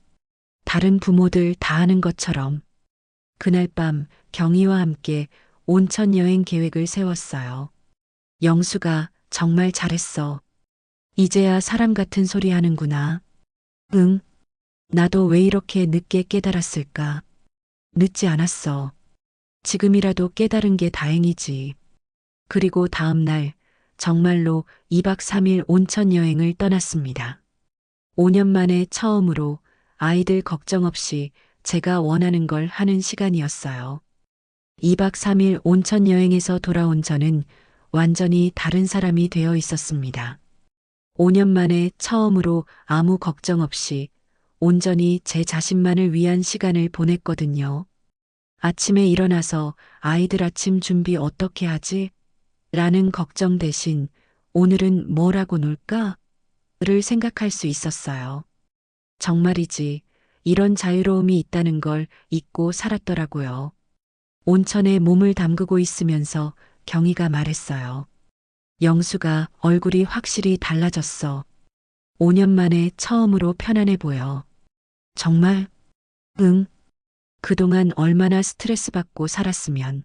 다른 부모들 다 하는 것처럼. 그날 밤 경희와 함께 온천 여행 계획을 세웠어요. 영수가 정말 잘했어. 이제야 사람 같은 소리 하는구나. 응. 나도 왜 이렇게 늦게 깨달았을까? 늦지 않았어. 지금이라도 깨달은 게 다행이지. 그리고 다음 날 정말로 2박 3일 온천 여행을 떠났습니다. 5년 만에 처음으로 아이들 걱정 없이 제가 원하는 걸 하는 시간이었어요. 2박 3일 온천 여행에서 돌아온 저는 완전히 다른 사람이 되어 있었습니다. 5년 만에 처음으로 아무 걱정 없이 온전히 제 자신만을 위한 시간을 보냈거든요. 아침에 일어나서 아이들 아침 준비 어떻게 하지? 라는 걱정 대신 오늘은 뭘 하고 놀까? 를 생각할 수 있었어요. 정말이지 이런 자유로움이 있다는 걸 잊고 살았더라고요. 온천에 몸을 담그고 있으면서 경희가 말했어요. 영수가 얼굴이 확실히 달라졌어. 5년 만에 처음으로 편안해 보여. 정말? 응. 그동안 얼마나 스트레스 받고 살았으면.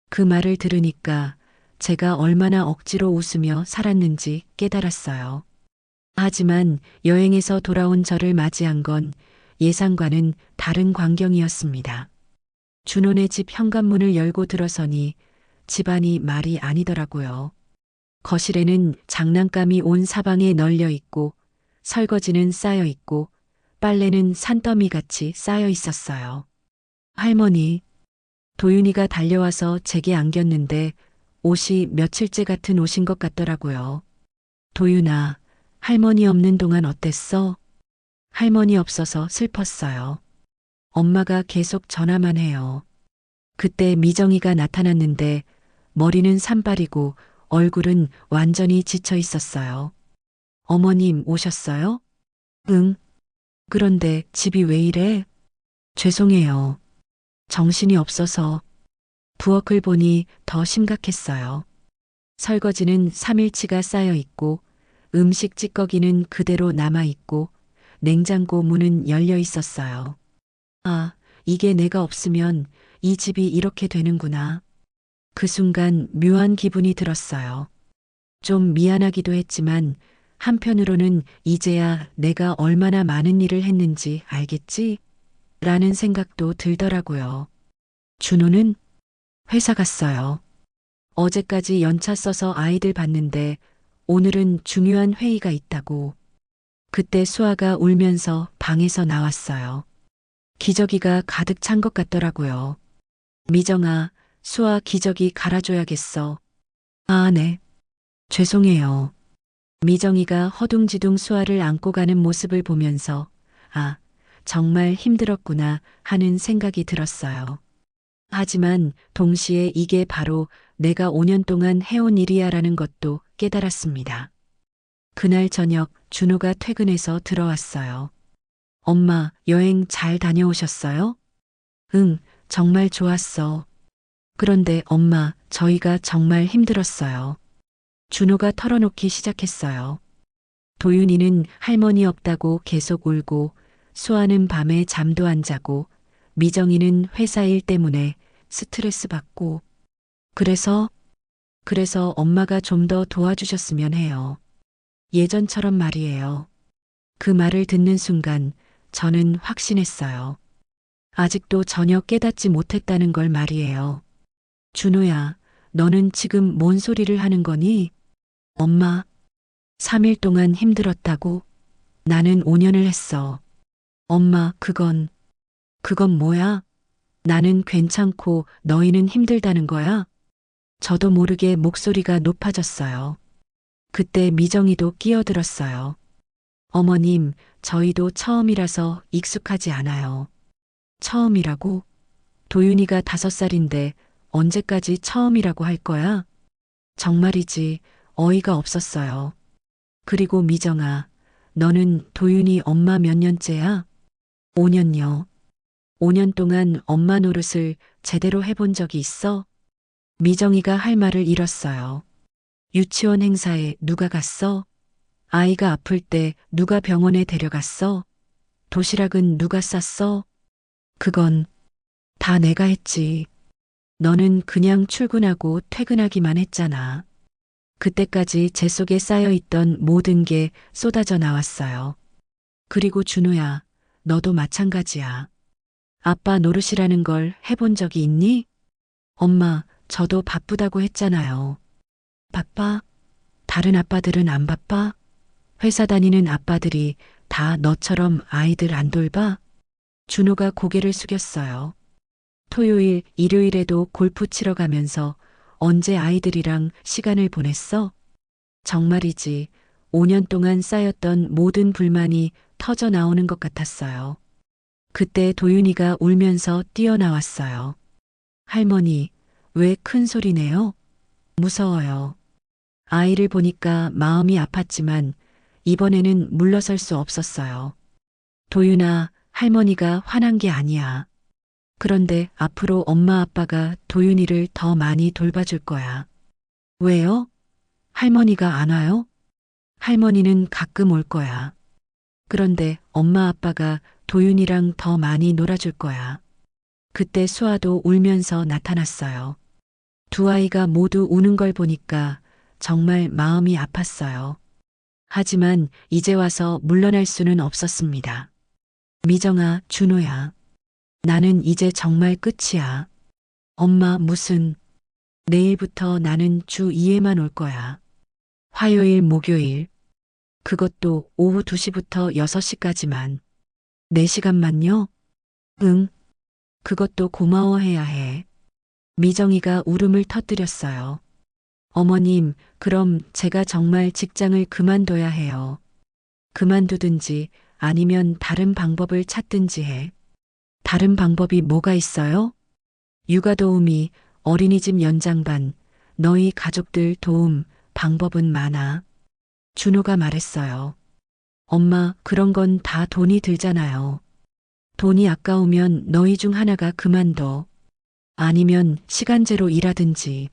그 말을 들으니까 제가 얼마나 억지로 웃으며 살았는지 깨달았어요. 하지만 여행에서 돌아온 저를 맞이한 건 예상과는 다른 광경이었습니다. 준호네 집 현관문을 열고 들어서니 집안이 말이 아니더라고요. 거실에는 장난감이 온 사방에 널려 있고 설거지는 쌓여 있고 빨래는 산더미 같이 쌓여 있었어요. 할머니, 도윤이가 달려와서 제게 안겼는데 옷이 며칠째 같은 옷인 것 같더라고요. 도윤아, 할머니 없는 동안 어땠어? 할머니 없어서 슬펐어요. 엄마가 계속 전화만 해요. 그때 미정이가 나타났는데 머리는 산발이고 얼굴은 완전히 지쳐 있었어요. 어머님 오셨어요? 응. 그런데 집이 왜 이래? 죄송해요. 정신이 없어서. 부엌을 보니 더 심각했어요. 설거지는 3일치가 쌓여 있고 음식 찌꺼기는 그대로 남아 있고 냉장고 문은 열려 있었어요. 아, 이게 내가 없으면 이 집이 이렇게 되는구나. 그 순간 묘한 기분이 들었어요. 좀 미안하기도 했지만 한편으로는 이제야 내가 얼마나 많은 일을 했는지 알겠지? 라는 생각도 들더라고요. 준호는 회사 갔어요. 어제까지 연차 써서 아이들 봤는데 오늘은 중요한 회의가 있다고. 그때 수아가 울면서 방에서 나왔어요. 기저귀가 가득 찬 것 같더라고요. 미정아, 수아 기저귀 갈아줘야겠어. 아, 네. 죄송해요. 미정이가 허둥지둥 수아를 안고 가는 모습을 보면서 아, 정말 힘들었구나 하는 생각이 들었어요. 하지만 동시에 이게 바로 내가 5년 동안 해온 일이야라는 것도 깨달았습니다. 그날 저녁 준호가 퇴근해서 들어왔어요. 엄마, 여행 잘 다녀오셨어요? 응, 정말 좋았어. 그런데 엄마, 저희가 정말 힘들었어요. 준호가 털어놓기 시작했어요. 도윤이는 할머니 없다고 계속 울고, 수아는 밤에 잠도 안 자고, 미정이는 회사 일 때문에 스트레스 받고, 그래서 엄마가 좀 더 도와주셨으면 해요. 예전처럼 말이에요. 그 말을 듣는 순간 저는 확신했어요. 아직도 전혀 깨닫지 못했다는 걸 말이에요. 준호야, 너는 지금 뭔 소리를 하는 거니? 엄마, 3일 동안 힘들었다고? 나는 5년을 했어. 엄마, 그건 뭐야? 나는 괜찮고 너희는 힘들다는 거야? 저도 모르게 목소리가 높아졌어요. 그때 미정이도 끼어들었어요. 어머님, 저희도 처음이라서 익숙하지 않아요. 처음이라고? 도윤이가 5살인데 언제까지 처음이라고 할 거야? 정말이지 어이가 없었어요. 그리고 미정아, 너는 도윤이 엄마 몇 년째야? 5년요. 5년 동안 엄마 노릇을 제대로 해본 적이 있어? 미정이가 할 말을 잃었어요. 유치원 행사에 누가 갔어? 아이가 아플 때 누가 병원에 데려갔어? 도시락은 누가 쌌어? 그건 다 내가 했지. 너는 그냥 출근하고 퇴근하기만 했잖아. 그때까지 제 속에 쌓여있던 모든 게 쏟아져 나왔어요. 그리고 준호야, 너도 마찬가지야. 아빠 노릇이라는 걸 해본 적이 있니? 엄마, 저도 바쁘다고 했잖아요. 바빠? 다른 아빠들은 안 바빠? 회사 다니는 아빠들이 다 너처럼 아이들 안 돌봐? 준호가 고개를 숙였어요. 토요일, 일요일에도 골프 치러 가면서 언제 아이들이랑 시간을 보냈어? 정말이지. 5년 동안 쌓였던 모든 불만이 터져 나오는 것 같았어요. 그때 도윤이가 울면서 뛰어나왔어요. 할머니, 왜 큰 소리 내요? 무서워요. 아이를 보니까 마음이 아팠지만 이번에는 물러설 수 없었어요. 도윤아, 할머니가 화난 게 아니야. 그런데 앞으로 엄마 아빠가 도윤이를 더 많이 돌봐줄 거야. 왜요? 할머니가 안 와요? 할머니는 가끔 올 거야. 그런데 엄마 아빠가 도윤이랑 더 많이 놀아줄 거야. 그때 수아도 울면서 나타났어요. 두 아이가 모두 우는 걸 보니까 정말 마음이 아팠어요. 하지만 이제 와서 물러날 수는 없었습니다. 미정아, 준호야. 나는 이제 정말 끝이야. 엄마 무슨, 내일부터 나는 주 2회만 올 거야. 화요일, 목요일. 그것도 오후 2시부터 6시까지만. 4시간만요? 응. 그것도 고마워해야 해. 미정이가 울음을 터뜨렸어요. 어머님, 그럼 제가 정말 직장을 그만둬야 해요. 그만두든지 아니면 다른 방법을 찾든지 해. 다른 방법이 뭐가 있어요? 육아 도우미, 어린이집 연장반, 너희 가족들 도움, 방법은 많아. 준호가 말했어요. 엄마, 그런 건 다 돈이 들잖아요. 돈이 아까우면 너희 중 하나가 그만둬. 아니면 시간제로 일하든지.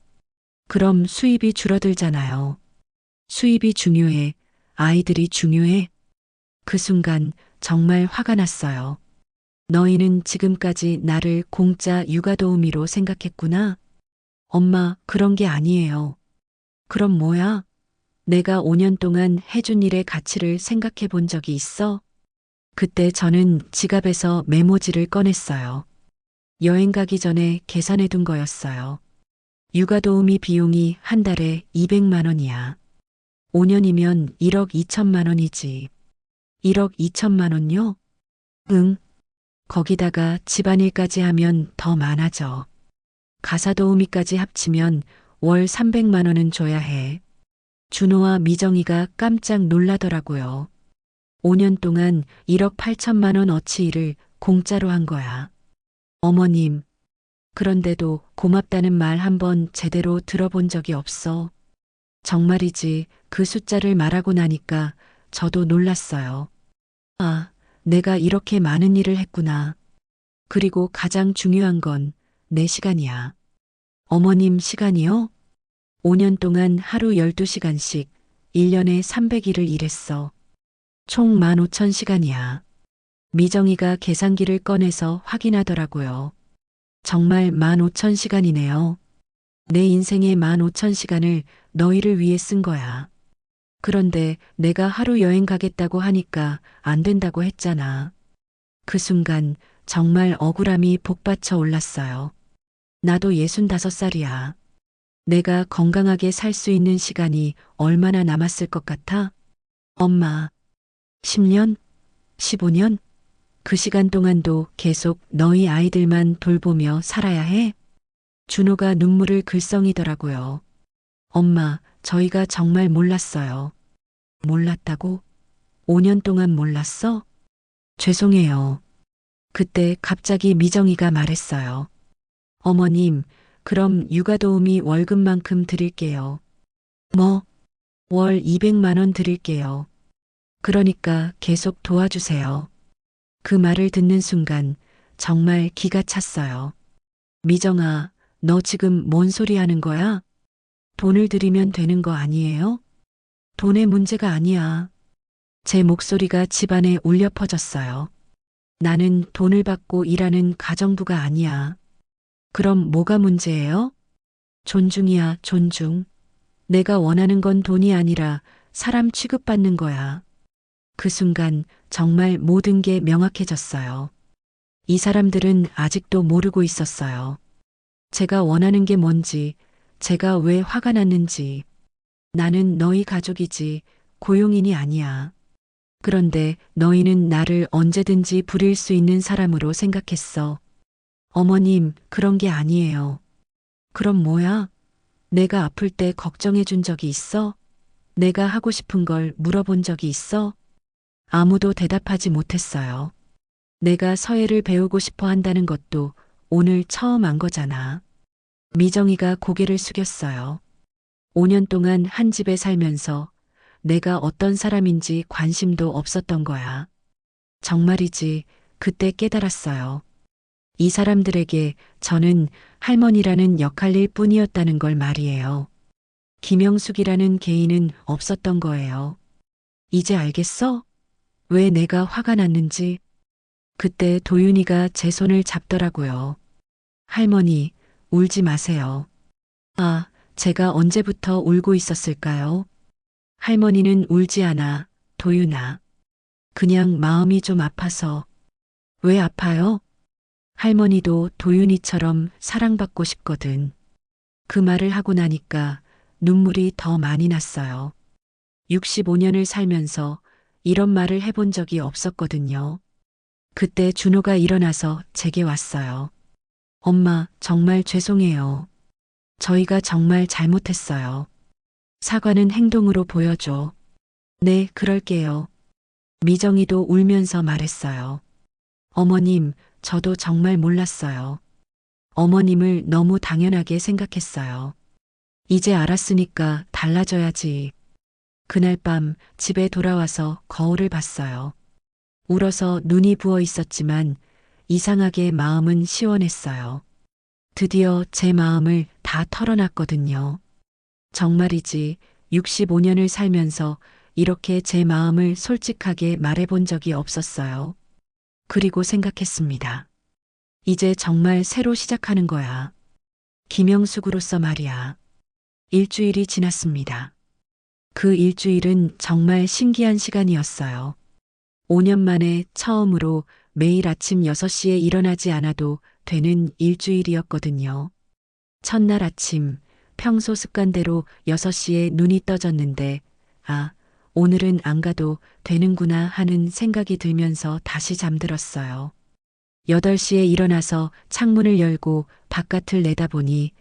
그럼 수입이 줄어들잖아요. 수입이 중요해. 아이들이 중요해. 그 순간 정말 화가 났어요. 너희는 지금까지 나를 공짜 육아 도우미로 생각했구나. 엄마, 그런 게 아니에요. 그럼 뭐야? 내가 5년 동안 해준 일의 가치를 생각해 본 적이 있어? 그때 저는 지갑에서 메모지를 꺼냈어요. 여행 가기 전에 계산해 둔 거였어요. 육아 도우미 비용이 한 달에 200만 원이야. 5년이면 1억 2천만 원이지. 1억 2천만 원요? 응. 거기다가 집안일까지 하면 더 많아져. 가사 도우미까지 합치면 월 300만 원은 줘야 해. 준호와 미정이가 깜짝 놀라더라고요. 5년 동안 1억 8천만 원 어치 일을 공짜로 한 거야. 어머님, 그런데도 고맙다는 말 한번 제대로 들어본 적이 없어. 정말이지, 그 숫자를 말하고 나니까 저도 놀랐어요. 아, 내가 이렇게 많은 일을 했구나. 그리고 가장 중요한 건 내 시간이야. 어머님 시간이요? 5년 동안 하루 12시간씩 1년에 300일을 일했어. 총 15,000시간이야. 미정이가 계산기를 꺼내서 확인하더라고요. 정말 15,000시간이네요. 내 인생의 15,000시간을 너희를 위해 쓴 거야. 그런데 내가 하루 여행 가겠다고 하니까 안 된다고 했잖아. 그 순간 정말 억울함이 복받쳐 올랐어요. 나도 65살이야. 내가 건강하게 살 수 있는 시간이 얼마나 남았을 것 같아? 엄마, 10년? 15년? 그 시간 동안도 계속 너희 아이들만 돌보며 살아야 해? 준호가 눈물을 글썽이더라고요. 엄마, 저희가 정말 몰랐어요. 몰랐다고? 5년 동안 몰랐어? 죄송해요. 그때 갑자기 미정이가 말했어요. 어머님, 그럼 육아도우미 월급만큼 드릴게요. 뭐? 월 200만 원 드릴게요. 그러니까 계속 도와주세요. 그 말을 듣는 순간 정말 기가 찼어요. 미정아, 너 지금 뭔 소리 하는 거야? 돈을 들이면 되는 거 아니에요? 돈의 문제가 아니야. 제 목소리가 집안에 울려 퍼졌어요. 나는 돈을 받고 일하는 가정부가 아니야. 그럼 뭐가 문제예요? 존중이야, 존중. 내가 원하는 건 돈이 아니라 사람 취급받는 거야. 그 순간 정말 모든 게 명확해졌어요. 이 사람들은 아직도 모르고 있었어요. 제가 원하는 게 뭔지, 제가 왜 화가 났는지. 나는 너희 가족이지 고용인이 아니야. 그런데 너희는 나를 언제든지 부릴 수 있는 사람으로 생각했어. 어머님, 그런 게 아니에요. 그럼 뭐야? 내가 아플 때 걱정해 준 적이 있어? 내가 하고 싶은 걸 물어본 적이 있어? 아무도 대답하지 못했어요. 내가 서예를 배우고 싶어 한다는 것도 오늘 처음 안 거잖아. 미정이가 고개를 숙였어요. 5년 동안 한 집에 살면서 내가 어떤 사람인지 관심도 없었던 거야. 정말이지, 그때 깨달았어요. 이 사람들에게 저는 할머니라는 역할일 뿐이었다는 걸 말이에요. 김영숙이라는 개인은 없었던 거예요. 이제 알겠어? 왜 내가 화가 났는지. 그때 도윤이가 제 손을 잡더라고요. 할머니, 울지 마세요. 아, 제가 언제부터 울고 있었을까요? 할머니는 울지 않아, 도윤아. 그냥 마음이 좀 아파서. 왜 아파요? 할머니도 도윤이처럼 사랑받고 싶거든. 그 말을 하고 나니까 눈물이 더 많이 났어요. 65년을 살면서 이런 말을 해본 적이 없었거든요. 그때 준호가 일어나서 제게 왔어요. 엄마, 정말 죄송해요. 저희가 정말 잘못했어요. 사과는 행동으로 보여줘. 네, 그럴게요. 미정이도 울면서 말했어요. 어머님, 저도 정말 몰랐어요. 어머님을 너무 당연하게 생각했어요. 이제 알았으니까 달라져야지. 그날 밤 집에 돌아와서 거울을 봤어요. 울어서 눈이 부어 있었지만 이상하게 마음은 시원했어요. 드디어 제 마음을 다 털어놨거든요. 정말이지 65년을 살면서 이렇게 제 마음을 솔직하게 말해본 적이 없었어요. 그리고 생각했습니다. 이제 정말 새로 시작하는 거야. 김영숙으로서 말이야. 일주일이 지났습니다. 그 일주일은 정말 신기한 시간이었어요. 5년 만에 처음으로 매일 아침 6시에 일어나지 않아도 되는 일주일이었거든요. 첫날 아침, 평소 습관대로 6시에 눈이 떠졌는데, 아, 오늘은 안 가도 되는구나 하는 생각이 들면서 다시 잠들었어요. 8시에 일어나서 창문을 열고 바깥을 내다보니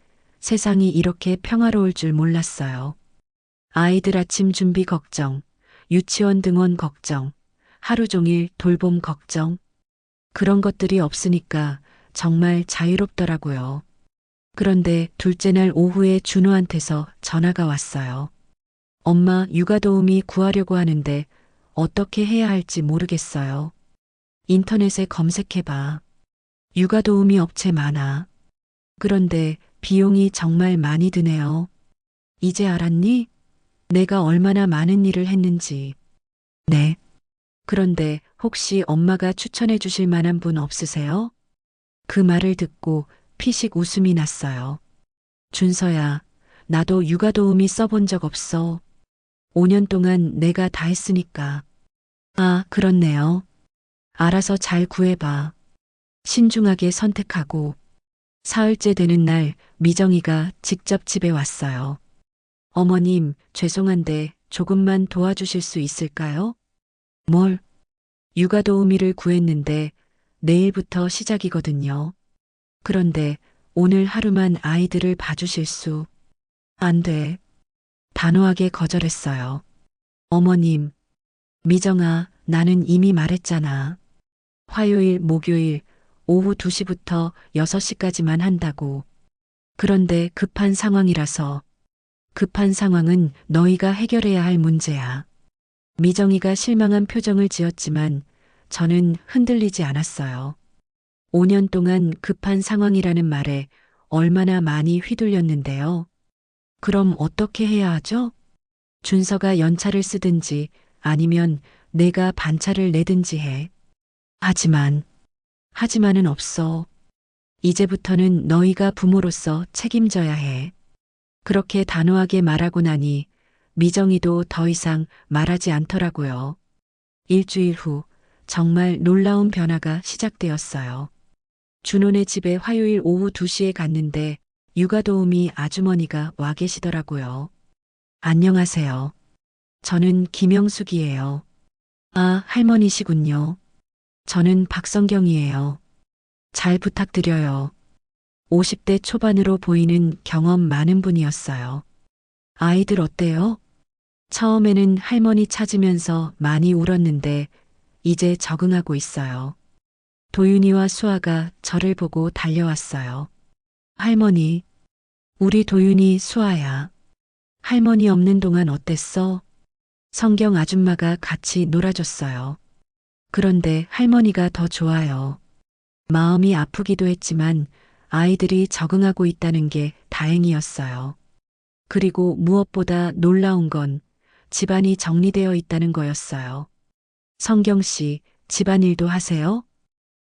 세상이 이렇게 평화로울 줄 몰랐어요. 아이들 아침 준비 걱정, 유치원 등원 걱정, 하루 종일 돌봄 걱정. 그런 것들이 없으니까 정말 자유롭더라고요. 그런데 둘째 날 오후에 준호한테서 전화가 왔어요. 엄마 육아 도우미 구하려고 하는데 어떻게 해야 할지 모르겠어요. 인터넷에 검색해봐. 육아 도우미 업체 많아. 그런데 비용이 정말 많이 드네요. 이제 알았니? 내가 얼마나 많은 일을 했는지. 네. 그런데 혹시 엄마가 추천해 주실 만한 분 없으세요? 그 말을 듣고 피식 웃음이 났어요. 준서야, 나도 육아 도우미 써본 적 없어. 5년 동안 내가 다 했으니까. 아, 그렇네요. 알아서 잘 구해봐. 신중하게 선택하고. 사흘째 되는 날 미정이가 직접 집에 왔어요. 어머님, 죄송한데 조금만 도와주실 수 있을까요? 뭘? 육아 도우미를 구했는데 내일부터 시작이거든요. 그런데 오늘 하루만 아이들을 봐주실 수. 안 돼. 단호하게 거절했어요. 어머님, 미정아, 나는 이미 말했잖아. 화요일, 목요일, 오후 2시부터 6시까지만 한다고. 그런데 급한 상황이라서. 급한 상황은 너희가 해결해야 할 문제야. 미정이가 실망한 표정을 지었지만 저는 흔들리지 않았어요. 5년 동안 급한 상황이라는 말에 얼마나 많이 휘둘렸는데요. 그럼 어떻게 해야 하죠? 준서가 연차를 쓰든지 아니면 내가 반차를 내든지 해. 하지만은 없어. 이제부터는 너희가 부모로서 책임져야 해. 그렇게 단호하게 말하고 나니 미정이도 더 이상 말하지 않더라고요. 일주일 후 정말 놀라운 변화가 시작되었어요. 준호네 집에 화요일 오후 2시에 갔는데 육아도우미 아주머니가 와 계시더라고요. 안녕하세요. 저는 김영숙이에요. 아, 할머니시군요. 저는 박성경이에요. 잘 부탁드려요. 50대 초반으로 보이는 경험 많은 분이었어요. 아이들 어때요? 처음에는 할머니 찾으면서 많이 울었는데 이제 적응하고 있어요. 도윤이와 수아가 저를 보고 달려왔어요. 할머니, 우리 도윤이 수아야. 할머니 없는 동안 어땠어? 성경 아줌마가 같이 놀아줬어요. 그런데 할머니가 더 좋아요. 마음이 아프기도 했지만 아이들이 적응하고 있다는 게 다행이었어요. 그리고 무엇보다 놀라운 건 집안이 정리되어 있다는 거였어요. 성경 씨, 집안일도 하세요?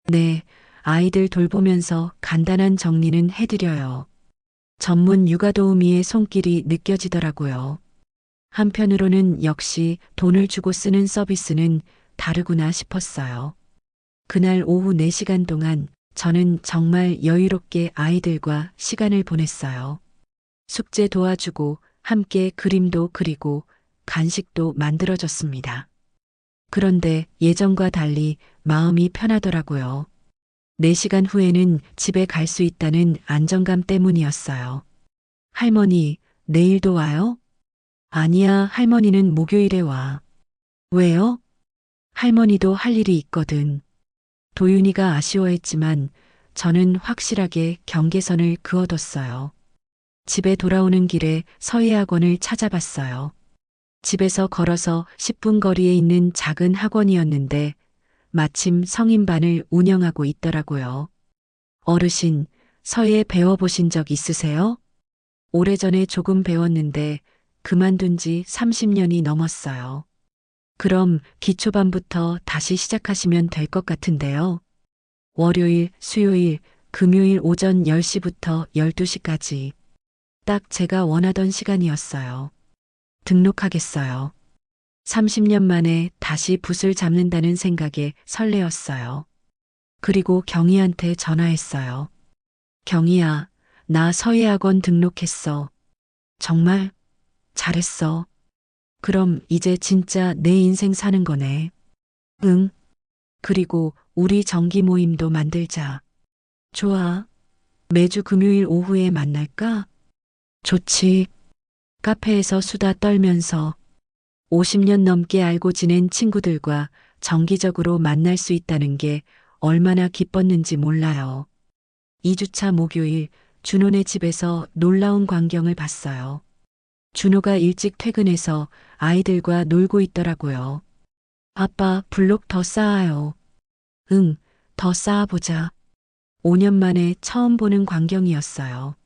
네, 아이들 돌보면서 간단한 정리는 해드려요. 전문 육아도우미의 손길이 느껴지더라고요. 한편으로는 역시 돈을 주고 쓰는 서비스는 다르구나 싶었어요. 그날 오후 4시간 동안 저는 정말 여유롭게 아이들과 시간을 보냈어요. 숙제 도와주고 함께 그림도 그리고 간식도 만들어줬습니다. 그런데 예전과 달리 마음이 편하더라고요. 4시간 후에는 집에 갈 수 있다는 안정감 때문이었어요. 할머니, 내일도 와요? 아니야, 할머니는 목요일에 와. 왜요? 할머니도 할 일이 있거든. 도윤이가 아쉬워했지만 저는 확실하게 경계선을 그어뒀어요. 집에 돌아오는 길에 서예학원을 찾아봤어요. 집에서 걸어서 10분 거리에 있는 작은 학원이었는데 마침 성인반을 운영하고 있더라고요. 어르신, 서예 배워보신 적 있으세요? 오래전에 조금 배웠는데 그만둔 지 30년이 넘었어요. 그럼 기초반부터 다시 시작하시면 될 것 같은데요. 월요일, 수요일, 금요일 오전 10시부터 12시까지. 딱 제가 원하던 시간이었어요. 등록하겠어요. 30년 만에 다시 붓을 잡는다는 생각에 설레었어요. 그리고 경희한테 전화했어요. 경희야, 나 서예학원 등록했어. 정말? 잘했어. 그럼 이제 진짜 내 인생 사는 거네. 응. 그리고 우리 정기 모임도 만들자. 좋아. 매주 금요일 오후에 만날까? 좋지. 카페에서 수다 떨면서 50년 넘게 알고 지낸 친구들과 정기적으로 만날 수 있다는 게 얼마나 기뻤는지 몰라요. 2주차 목요일 준호네 집에서 놀라운 광경을 봤어요. 준호가 일찍 퇴근해서 아이들과 놀고 있더라고요. 아빠, 블록 더 쌓아요. 응, 더 쌓아보자. 5년 만에 처음 보는 광경이었어요.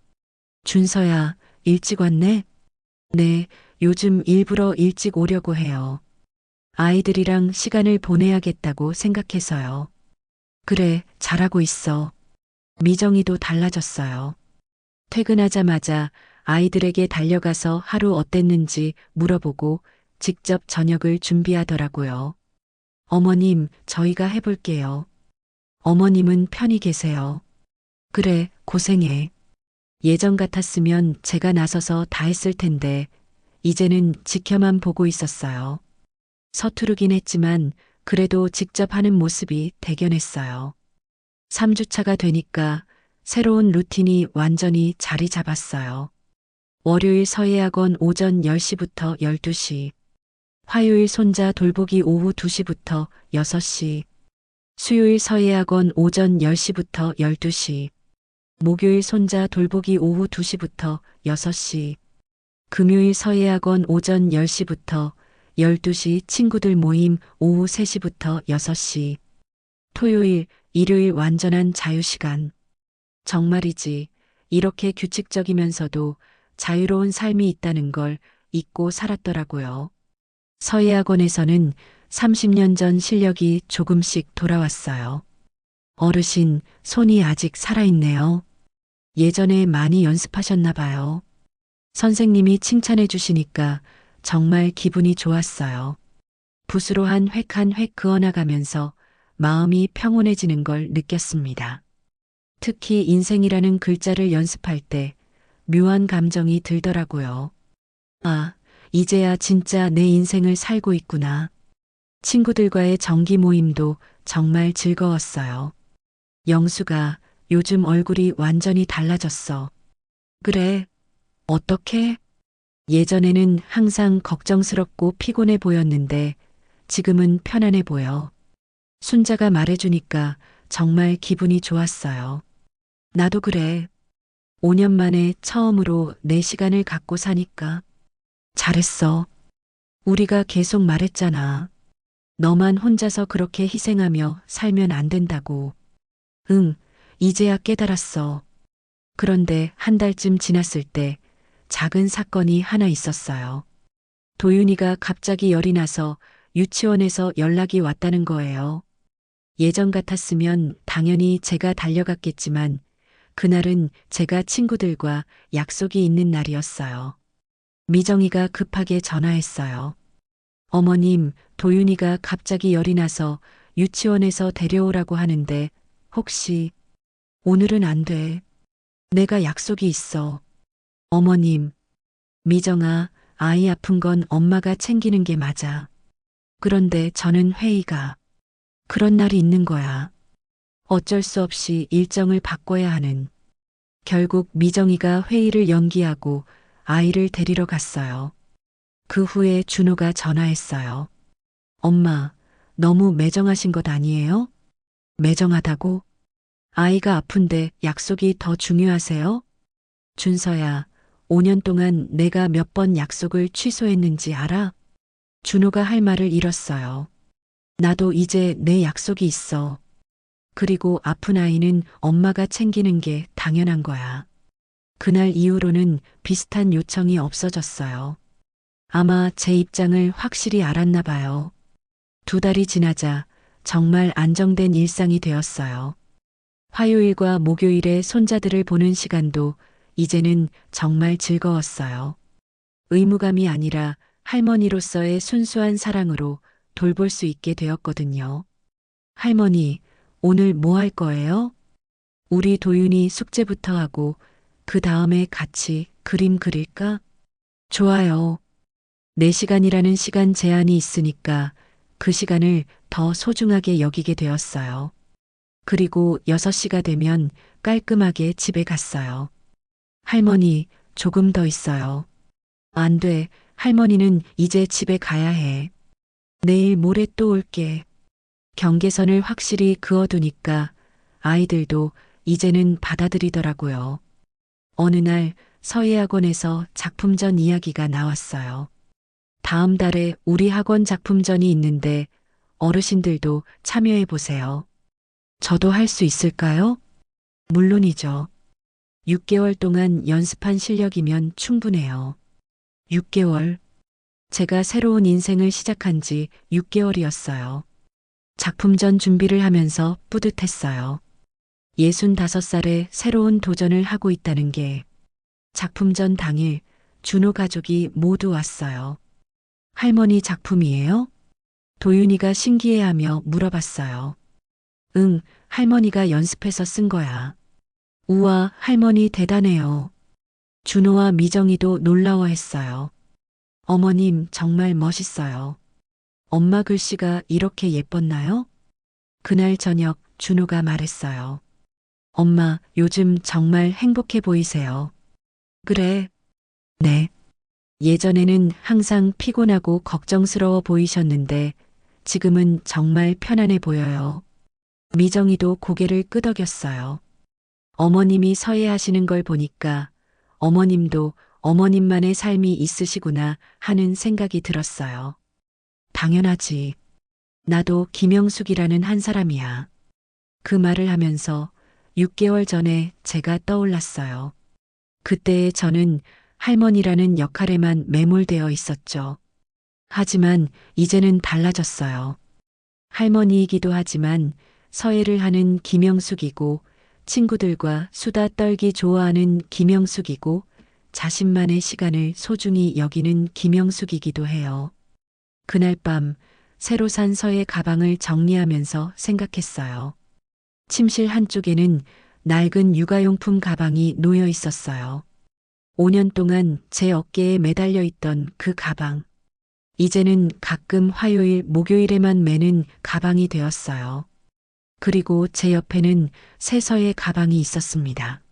준서야, 일찍 왔네? 네, 요즘 일부러 일찍 오려고 해요. 아이들이랑 시간을 보내야겠다고 생각해서요. 그래, 잘하고 있어. 미정이도 달라졌어요. 퇴근하자마자 아이들에게 달려가서 하루 어땠는지 물어보고 직접 저녁을 준비하더라고요. 어머님, 저희가 해볼게요. 어머님은 편히 계세요. 그래, 고생해. 예전 같았으면 제가 나서서 다 했을 텐데, 이제는 지켜만 보고 있었어요. 서투르긴 했지만, 그래도 직접 하는 모습이 대견했어요. 3주차가 되니까 새로운 루틴이 완전히 자리 잡았어요. 월요일 서예학원 오전 10시부터 12시, 화요일 손자 돌보기 오후 2시부터 6시, 수요일 서예학원 오전 10시부터 12시, 목요일 손자 돌보기 오후 2시부터 6시, 금요일 서예학원 오전 10시부터 12시 친구들 모임 오후 3시부터 6시, 토요일, 일요일 완전한 자유시간. 정말이지, 이렇게 규칙적이면서도 자유로운 삶이 있다는 걸 잊고 살았더라고요. 서예학원에서는 30년 전 실력이 조금씩 돌아왔어요. 어르신, 손이 아직 살아있네요. 예전에 많이 연습하셨나 봐요. 선생님이 칭찬해 주시니까 정말 기분이 좋았어요. 붓으로 한 획 한 획 그어나가면서 마음이 평온해지는 걸 느꼈습니다. 특히 인생이라는 글자를 연습할 때 묘한 감정이 들더라고요. 아, 이제야 진짜 내 인생을 살고 있구나. 친구들과의 정기 모임도 정말 즐거웠어요. 영수가 요즘 얼굴이 완전히 달라졌어. 그래, 어떻게? 예전에는 항상 걱정스럽고 피곤해 보였는데 지금은 편안해 보여. 순자가 말해주니까 정말 기분이 좋았어요. 나도 그래. 5년 만에 처음으로 내 시간을 갖고 사니까. 잘했어. 우리가 계속 말했잖아. 너만 혼자서 그렇게 희생하며 살면 안 된다고. 응, 이제야 깨달았어. 그런데 한 달쯤 지났을 때 작은 사건이 하나 있었어요. 도윤이가 갑자기 열이 나서 유치원에서 연락이 왔다는 거예요. 예전 같았으면 당연히 제가 달려갔겠지만 그날은 제가 친구들과 약속이 있는 날이었어요. 미정이가 급하게 전화했어요. 어머님, 도윤이가 갑자기 열이 나서 유치원에서 데려오라고 하는데 혹시 오늘은 안 돼. 내가 약속이 있어. 어머님, 미정아, 아이 아픈 건 엄마가 챙기는 게 맞아. 그런데 저는 회의가 그런 날이 있는 거야. 어쩔 수 없이 일정을 바꿔야 하는. 결국 미정이가 회의를 연기하고 아이를 데리러 갔어요. 그 후에 준호가 전화했어요. 엄마, 너무 매정하신 것 아니에요? 매정하다고? 아이가 아픈데 약속이 더 중요하세요? 준서야, 5년 동안 내가 몇 번 약속을 취소했는지 알아? 준호가 할 말을 잃었어요. 나도 이제 내 약속이 있어. 그리고 아픈 아이는 엄마가 챙기는 게 당연한 거야. 그날 이후로는 비슷한 요청이 없어졌어요. 아마 제 입장을 확실히 알았나 봐요. 2달이 지나자 정말 안정된 일상이 되었어요. 화요일과 목요일에 손자들을 보는 시간도 이제는 정말 즐거웠어요. 의무감이 아니라 할머니로서의 순수한 사랑으로 돌볼 수 있게 되었거든요. 할머니, 오늘 뭐 할 거예요? 우리 도윤이 숙제부터 하고 그 다음에 같이 그림 그릴까? 좋아요. 4시간이라는 시간 제한이 있으니까 그 시간을 더 소중하게 여기게 되었어요. 그리고 6시가 되면 깔끔하게 집에 갔어요. 할머니, 조금 더 있어요. 안 돼. 할머니는 이제 집에 가야 해. 내일 모레 또 올게. 경계선을 확실히 그어두니까 아이들도 이제는 받아들이더라고요. 어느 날 서예학원에서 작품전 이야기가 나왔어요. 다음 달에 우리 학원 작품전이 있는데 어르신들도 참여해 보세요. 저도 할 수 있을까요? 물론이죠. 6개월 동안 연습한 실력이면 충분해요. 6개월. 제가 새로운 인생을 시작한 지 6개월이었어요. 작품전 준비를 하면서 뿌듯했어요. 65살에 새로운 도전을 하고 있다는 게. 작품전 당일 준호 가족이 모두 왔어요. 할머니 작품이에요? 도윤이가 신기해하며 물어봤어요. 응, 할머니가 연습해서 쓴 거야. 우와, 할머니 대단해요. 준호와 미정이도 놀라워했어요. 어머님 정말 멋있어요. 엄마 글씨가 이렇게 예뻤나요? 그날 저녁 준호가 말했어요. 엄마, 요즘 정말 행복해 보이세요. 그래. 네. 예전에는 항상 피곤하고 걱정스러워 보이셨는데 지금은 정말 편안해 보여요. 미정이도 고개를 끄덕였어요. 어머님이 서예하시는 걸 보니까 어머님도 어머님만의 삶이 있으시구나 하는 생각이 들었어요. 당연하지. 나도 김영숙이라는 한 사람이야. 그 말을 하면서 6개월 전에 제가 떠올랐어요. 그때의 저는 할머니라는 역할에만 매몰되어 있었죠. 하지만 이제는 달라졌어요. 할머니이기도 하지만 서예를 하는 김영숙이고 친구들과 수다 떨기 좋아하는 김영숙이고 자신만의 시간을 소중히 여기는 김영숙이기도 해요. 그날 밤 새로 산 서예 가방을 정리하면서 생각했어요. 침실 한쪽에는 낡은 육아용품 가방이 놓여 있었어요. 5년 동안 제 어깨에 매달려 있던 그 가방. 이제는 가끔 화요일, 목요일에만 매는 가방이 되었어요. 그리고 제 옆에는 새서의 가방이 있었습니다.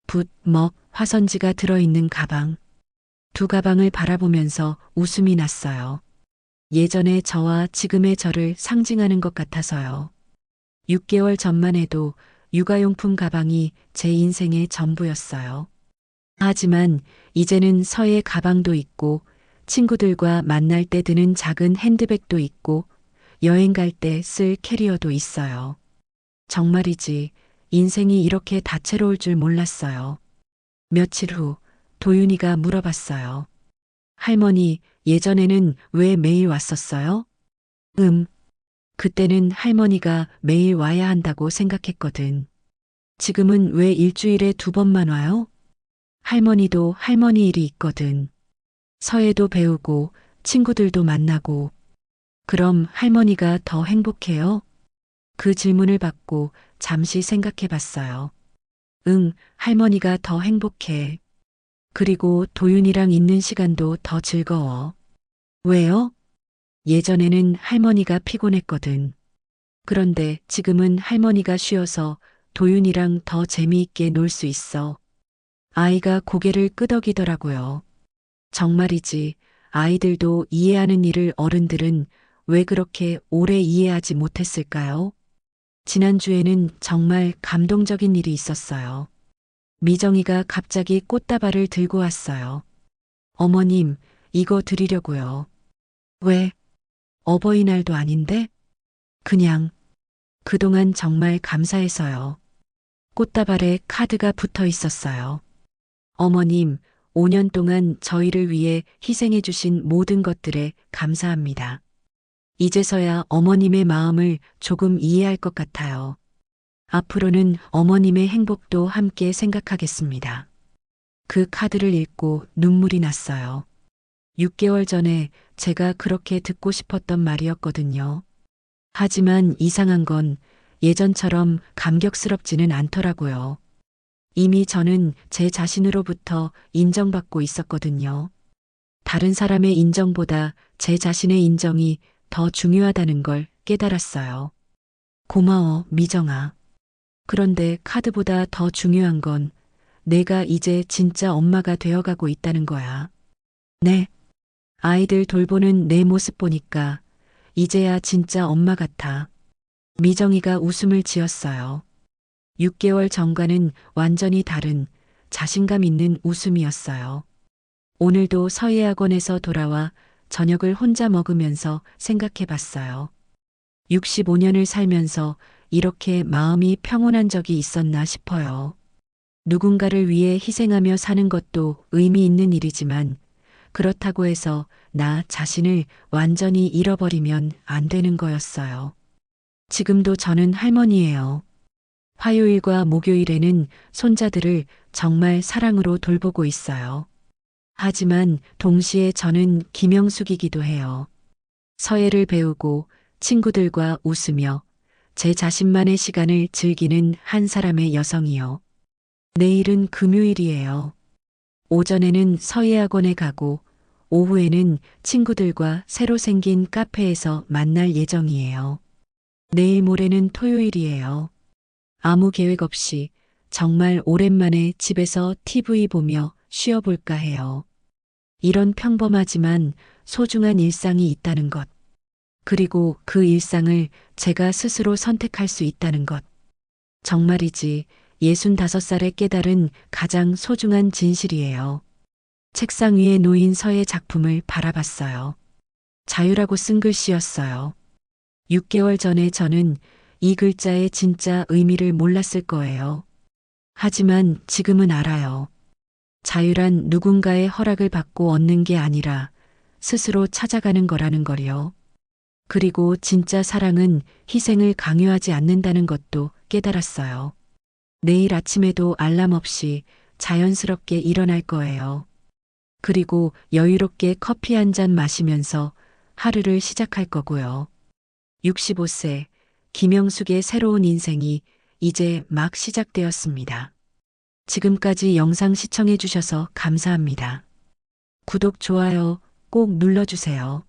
붓, 먹, 화선지가 들어있는 가방. 두 가방을 바라보면서 웃음이 났어요. 예전의 저와 지금의 저를 상징하는 것 같아서요. 6개월 전만 해도 육아용품 가방이 제 인생의 전부였어요. 하지만 이제는 서의 가방도 있고 친구들과 만날 때 드는 작은 핸드백도 있고 여행 갈 때 쓸 캐리어도 있어요. 정말이지 인생이 이렇게 다채로울 줄 몰랐어요. 며칠 후 도윤이가 물어봤어요. 할머니, 예전에는 왜 매일 왔었어요? 그때는 할머니가 매일 와야 한다고 생각했거든. 지금은 왜 일주일에 2번만 와요? 할머니도 할머니 일이 있거든. 서예도 배우고 친구들도 만나고. 그럼 할머니가 더 행복해요? 그 질문을 받고 잠시 생각해 봤어요. 할머니가 더 행복해. 그리고 도윤이랑 있는 시간도 더 즐거워. 왜요? 예전에는 할머니가 피곤했거든. 그런데 지금은 할머니가 쉬어서 도윤이랑 더 재미있게 놀 수 있어. 아이가 고개를 끄덕이더라고요. 정말이지, 아이들도 이해하는 일을 어른들은 왜 그렇게 오래 이해하지 못했을까요? 지난주에는 정말 감동적인 일이 있었어요. 미정이가 갑자기 꽃다발을 들고 왔어요. 어머님, 이거 드리려고요. 왜? 어버이날도 아닌데? 그냥, 그동안 정말 감사해서요. 꽃다발에 카드가 붙어 있었어요. 어머님, 5년 동안 저희를 위해 희생해 주신 모든 것들에 감사합니다. 이제서야 어머님의 마음을 조금 이해할 것 같아요. 앞으로는 어머님의 행복도 함께 생각하겠습니다. 그 카드를 읽고 눈물이 났어요. 6개월 전에 제가 그렇게 듣고 싶었던 말이었거든요. 하지만 이상한 건 예전처럼 감격스럽지는 않더라고요. 이미 저는 제 자신으로부터 인정받고 있었거든요. 다른 사람의 인정보다 제 자신의 인정이 더 중요하다는 걸 깨달았어요. 고마워, 미정아. 그런데 카드보다 더 중요한 건 내가 이제 진짜 엄마가 되어가고 있다는 거야. 네. 아이들 돌보는 내 모습 보니까 이제야 진짜 엄마 같아. 미정이가 웃음을 지었어요. 6개월 전과는 완전히 다른 자신감 있는 웃음이었어요. 오늘도 서예학원에서 돌아와 저녁을 혼자 먹으면서 생각해 봤어요. 65년을 살면서 이렇게 마음이 평온한 적이 있었나 싶어요. 누군가를 위해 희생하며 사는 것도 의미 있는 일이지만 그렇다고 해서 나 자신을 완전히 잃어버리면 안 되는 거였어요. 지금도 저는 할머니예요. 화요일과 목요일에는 손자들을 정말 사랑으로 돌보고 있어요. 하지만 동시에 저는 김영숙이기도 해요. 서예를 배우고 친구들과 웃으며 제 자신만의 시간을 즐기는 한 사람의 여성이요. 내일은 금요일이에요. 오전에는 서예학원에 가고 오후에는 친구들과 새로 생긴 카페에서 만날 예정이에요. 내일 모레는 토요일이에요. 아무 계획 없이 정말 오랜만에 집에서 TV 보며 쉬어볼까 해요. 이런 평범하지만 소중한 일상이 있다는 것. 그리고 그 일상을 제가 스스로 선택할 수 있다는 것. 정말이지 65살에 깨달은 가장 소중한 진실이에요. 책상 위에 놓인 서의 작품을 바라봤어요. 자유라고 쓴 글씨였어요. 6개월 전에 저는 이 글자의 진짜 의미를 몰랐을 거예요. 하지만 지금은 알아요. 자유란 누군가의 허락을 받고 얻는 게 아니라 스스로 찾아가는 거라는 걸요. 그리고 진짜 사랑은 희생을 강요하지 않는다는 것도 깨달았어요. 내일 아침에도 알람 없이 자연스럽게 일어날 거예요. 그리고 여유롭게 커피 한 잔 마시면서 하루를 시작할 거고요. 65세 김영숙의 새로운 인생이 이제 막 시작되었습니다. 지금까지 영상 시청해 주셔서 감사합니다. 구독, 좋아요 꼭 눌러주세요.